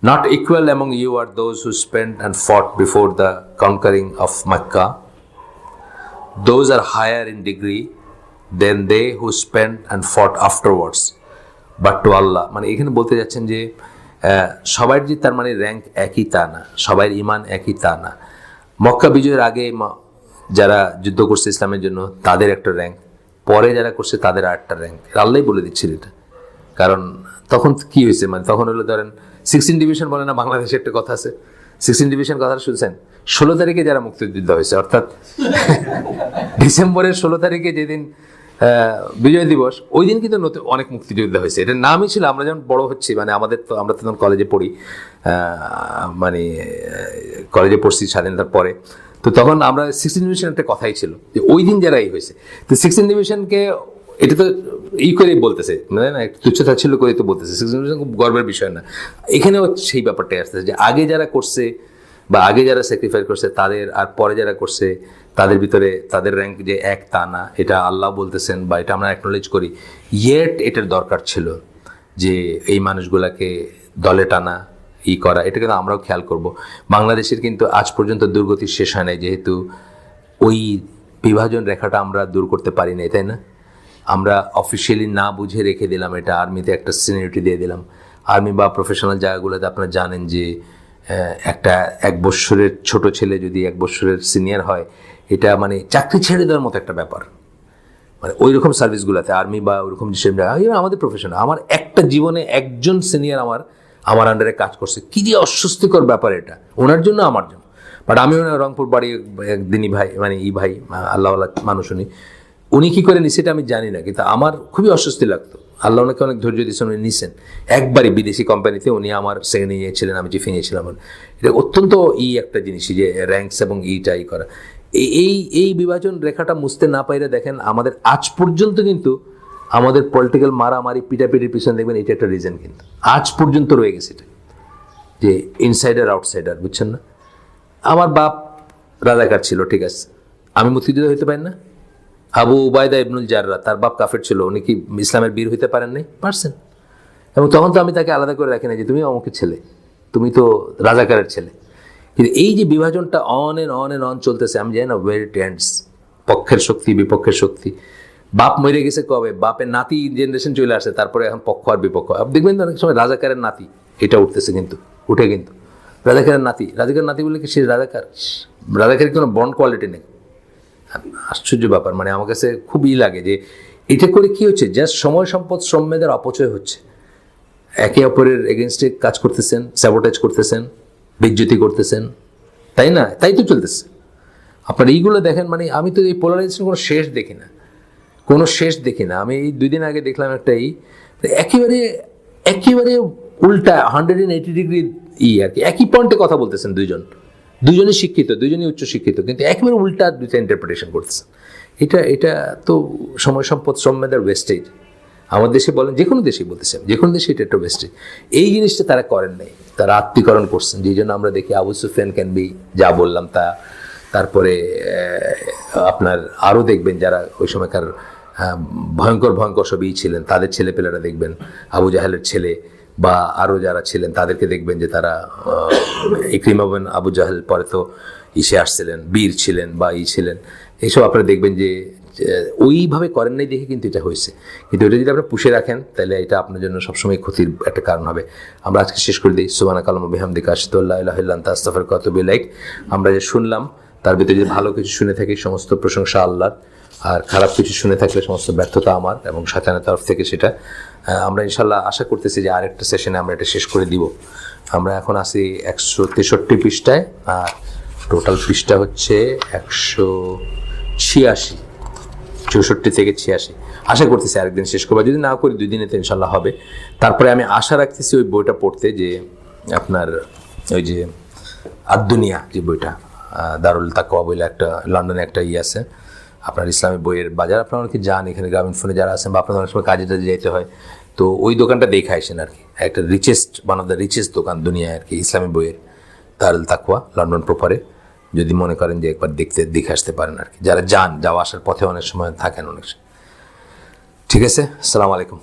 not equal among you are those who spent and fought before the conquering of Mecca. Those are higher in degree than they who spent and fought afterwards. But to Allah, মানে এখানে বলতে যাচ্ছেন যে সবার যে তার মানে র্যাঙ্ক একই তা না, সবার ইমান একই তা না। মক্কা বিজয়ের আগে যারা যুদ্ধ করছে ইসলামের জন্য তাদের একটা র্যাঙ্ক, পরে যারা করছে তাদের আরেকটা র্যাঙ্ক। আল্লাহ বলে দিচ্ছিল এটা, কারণ তখন কি হয়েছে, মানে তখন হলো ধরেন 16 ডিভিশন বলে না, বাংলাদেশে একটা কথা আছে 16 ডিভিশন, কথাটা শুনছেন? 16 তারিখে যারা মুক্তিযুদ্ধ হয়েছে, অর্থাৎ ডিসেম্বরের 16 তারিখে যেদিন বিজয় দিবস, ওই দিন কিন্তু অনেক মুক্তিযোদ্ধা হয়েছে। এটার নামই ছিল, আমরা যখন বড় হচ্ছি, মানে আমরা তখন কলেজে পড়ি, মানে কলেজে পড়ছি স্বাধীনতার পরে, তো তখন আমরা 16 ডিভিশন একটা কথাই ছিল যে ওই দিন যারা হয়েছে। তো 16 ডিভিশনকে এটা তো করেই বলতেছে, মানে না তুচ্ছতা ছিল করেই তো বলতেছে, 16 ডিভিশন খুব গর্বের বিষয় না। এখানেও সেই ব্যাপারটাই আসতেছে যে আগে যারা করছে বা আগে যারা স্যাক্রিফাইস করছে তাদের, আর পরে যারা করছে তাদের ভিতরে তাদের র্যাঙ্ক যে এক তা না, এটা আল্লাহ বলতেছেন বা এটা আমরা অ্যাকনোলেজ করি। ইয়েট এটার দরকার ছিল যে এই মানুষগুলাকে দলে টানা করা, এটা কিন্তু আমরাও খেয়াল করব। বাংলাদেশের কিন্তু আজ পর্যন্ত দুর্গতি শেষ হয় নাই, যেহেতু ওই বিভাজন রেখাটা আমরা দূর করতে পারি নাই, তাই না? আমরা অফিসিয়ালি না বুঝে রেখে দিলাম এটা, আর্মিতে একটা সিনিয়রিটি দিয়ে দিলাম। আর্মি বা প্রফেশনাল জায়গাগুলোতে আপনারা জানেন যে একটা 1 বছরের ছোট ছেলে যদি 1 বছরের সিনিয়র হয়, এটা মানে চাকরি ছেড়ে দেওয়ার মতো একটা ব্যাপার। মানে ওই রকম সার্ভিসগুলোতে আর্মি বা ওইরকম যেসব জায়গা, আমাদের প্রফেশনাল, আমার একটা জীবনে একজন সিনিয়র আমার আন্ডারে কাজ করছে, কি যে অস্বস্তিকর ব্যাপার এটা, ওনার জন্য আমার জন্য। বাট আমি রংপুর বাড়ি একদিনই ভাই, মানে ভাই আল্লাহ মানুষ, উনি কী করে নিছে এটা আমি জানি না, কিন্তু আমার খুবই অস্বস্তি লাগতো। আল্লাহ ওনাকে অনেক ধৈর্য দিয়েছেন, উনি নিছেন একবারই বিদেশি কোম্পানিতে, উনি আমার সেকেন্ড ইয়ে ছিলেন, আমি চিফ ইয়ে ছিলাম। এটা অত্যন্ত একটা জিনিসই যে র্যাঙ্কস এবং করা, এই বিভাজন রেখাটা মুছতে না পাইলে দেখেন আমাদের আজ পর্যন্ত কিন্তু আমাদের পলিটিক্যাল মারামারি পিটাপিটির পিছনে দেখবেন এটা একটা রিজন কিন্তু আজ পর্যন্ত রয়ে গেছে, এটা যে ইনসাইডার আউটসাইডার, বুঝছেন না? আমার বাপ রাজাকার ছিল, ঠিক আছে, আমি মুক্তিযোদ্ধা হইতে পারি না? আবু উবায়দা ইবনুল জাররা, তার বাপ কাফের ছিল, উনি কি ইসলামের বীর হইতে পারেন নাই? পারছেন। এবং তখন তো আমি তাকে আলাদা করে রাখি না যে তুমি অমুকের ছেলে, তুমি তো রাজাকারের ছেলে। কিন্তু এই যে বিভাজনটা অন এন্ড অন চলতেছে, আমি জানি না ওয়ের ইট এন্ডস, পক্ষের শক্তি বিপক্ষের শক্তি। বাপ মরে গেছে কবে, বাপের নাতি জেনারেশন চলে আসে, তারপরে এখন পক্ষ আর বিপক্ষ। আপনি দেখবেন অনেক সময় রাজাকারের নাতি এটা উঠতেছে, কিন্তু রাজাকারের নাতি বলে কি সে রাজাকারের কোনো বন্ড কোয়ালিটি নেই। আশ্চর্য ব্যাপার, মানে আমার কাছে খুব লাগে যে এটা করে কি হচ্ছে, জাস্ট সময় সম্পদ শ্রমেদের অপচয় হচ্ছে, একে অপরের এগেনস্টে কাজ করতেছেন, স্যাবোটেজ করতেছেন, বিজ্যুতি করতেছেন, তাই না? তাই তো চলতেছে। আপনার এইগুলো দেখেন, মানে আমি তো এই পোলারাইজেশন কোনো শেষ দেখি না। আমি এই 2 দিন আগে দেখলাম একটা একেবারে উল্টা 180 ডিগ্রি আর কি, একই পয়েন্টে কথা বলতেছেন দুজনই শিক্ষিত, দুজনই উচ্চ শিক্ষিত, কিন্তু একেবারে উল্টা দুইটা ইন্টারপ্রিটেশন করতেছেন। এটা তো সময় সম্পদ শ্রমেদের ওয়েস্টেজ। আমার দেশে বলেন, যে কোনো দেশেই বলতেছেন, যে কোনো দেশে এটা একটা ওয়েস্টেজ। এই জিনিসটা তারা করেন নাই, তারা আত্মীকরণ করছেন, যেই জন্য আমরা দেখি আবু সুফিয়ান ক্যানবি যা বললাম তা, তারপরে আপনার আরও দেখবেন যারা ওই সময়কার ভয়ঙ্কর সবই ছিলেন, তাদের ছেলেপেলেরা দেখবেন, আবু জাহেলের ছেলে বা আরও যারা ছিলেন তাদেরকে দেখবেন যে তারা ইকরিমা বিন আবু জাহেল পরে তো আসছিলেন, বীর ছিলেন বা ছিলেন, এইসব আপনারা দেখবেন যে ওইভাবে করেন নাই দেখে কিন্তু এটা হয়েছে। কিন্তু এটা যদি আপনারা পুষে রাখেন তাহলে এটা আপনার জন্য সবসময় ক্ষতির একটা কারণ হবে। আমরা আজকে শেষ করে দিই। সুবহানাকা আল্লাহুম্মা বিহামদিকা আশহাদু আল্লা ইলাহা ইল্লা আনতা আস্তাগফিরুকা ওয়া আতুবু ইলাইক। আমরা যে শুনলাম তার ভিতরে যদি ভালো কিছু শুনে থাকি সমস্ত প্রশংসা আল্লাহর, আর খারাপ কিছু শুনে থাকলে সমস্ত ব্যর্থতা আমার এবং শয়তানের তরফ থেকে সেটা। আমরা ইনশাল্লাহ আশা করতেছি যে আরেকটা সেশনে আমরা এটা শেষ করে দিব। আমরা এখন আসি 163 পৃষ্ঠায়, আর টোটাল পৃষ্ঠা হচ্ছে 186, 64 থেকে 86। আশা করতেছি আরেকদিন শেষ করবো, যদি না করি 2 দিনে তো ইনশাল্লাহ হবে। তারপরে আমি আশা রাখতেছি ওই বইটা পড়তে, যে আপনার ওই যে আদ-দুনিয়া যে বইটা, দারুল তাকওয়া বলে একটা লন্ডনে একটা আছে আপনার ইসলামী বইয়ের বাজার, আপনারা অনেকে যান, এখানে গ্রামীণ ফোনে যারা আছেন বা আপনাদের অনেক সময় কাজে যেতে হয়, তো ওই দোকানটা দেখে আসেন আর কি। একটা ওয়ান অফ দ্য রিচেস্ট দোকান দুনিয়ায় আর কি, ইসলামী বইয়ের, দারুল তাকওয়া, লন্ডন প্রপারে। যদি মনে করেন যে একবার দেখে আসতে পারেন আর কি, যারা যাওয়া আসার পথে অনেক সময় থাকেন অনেক সময়। ঠিক আছে, আসসালামু আলাইকুম।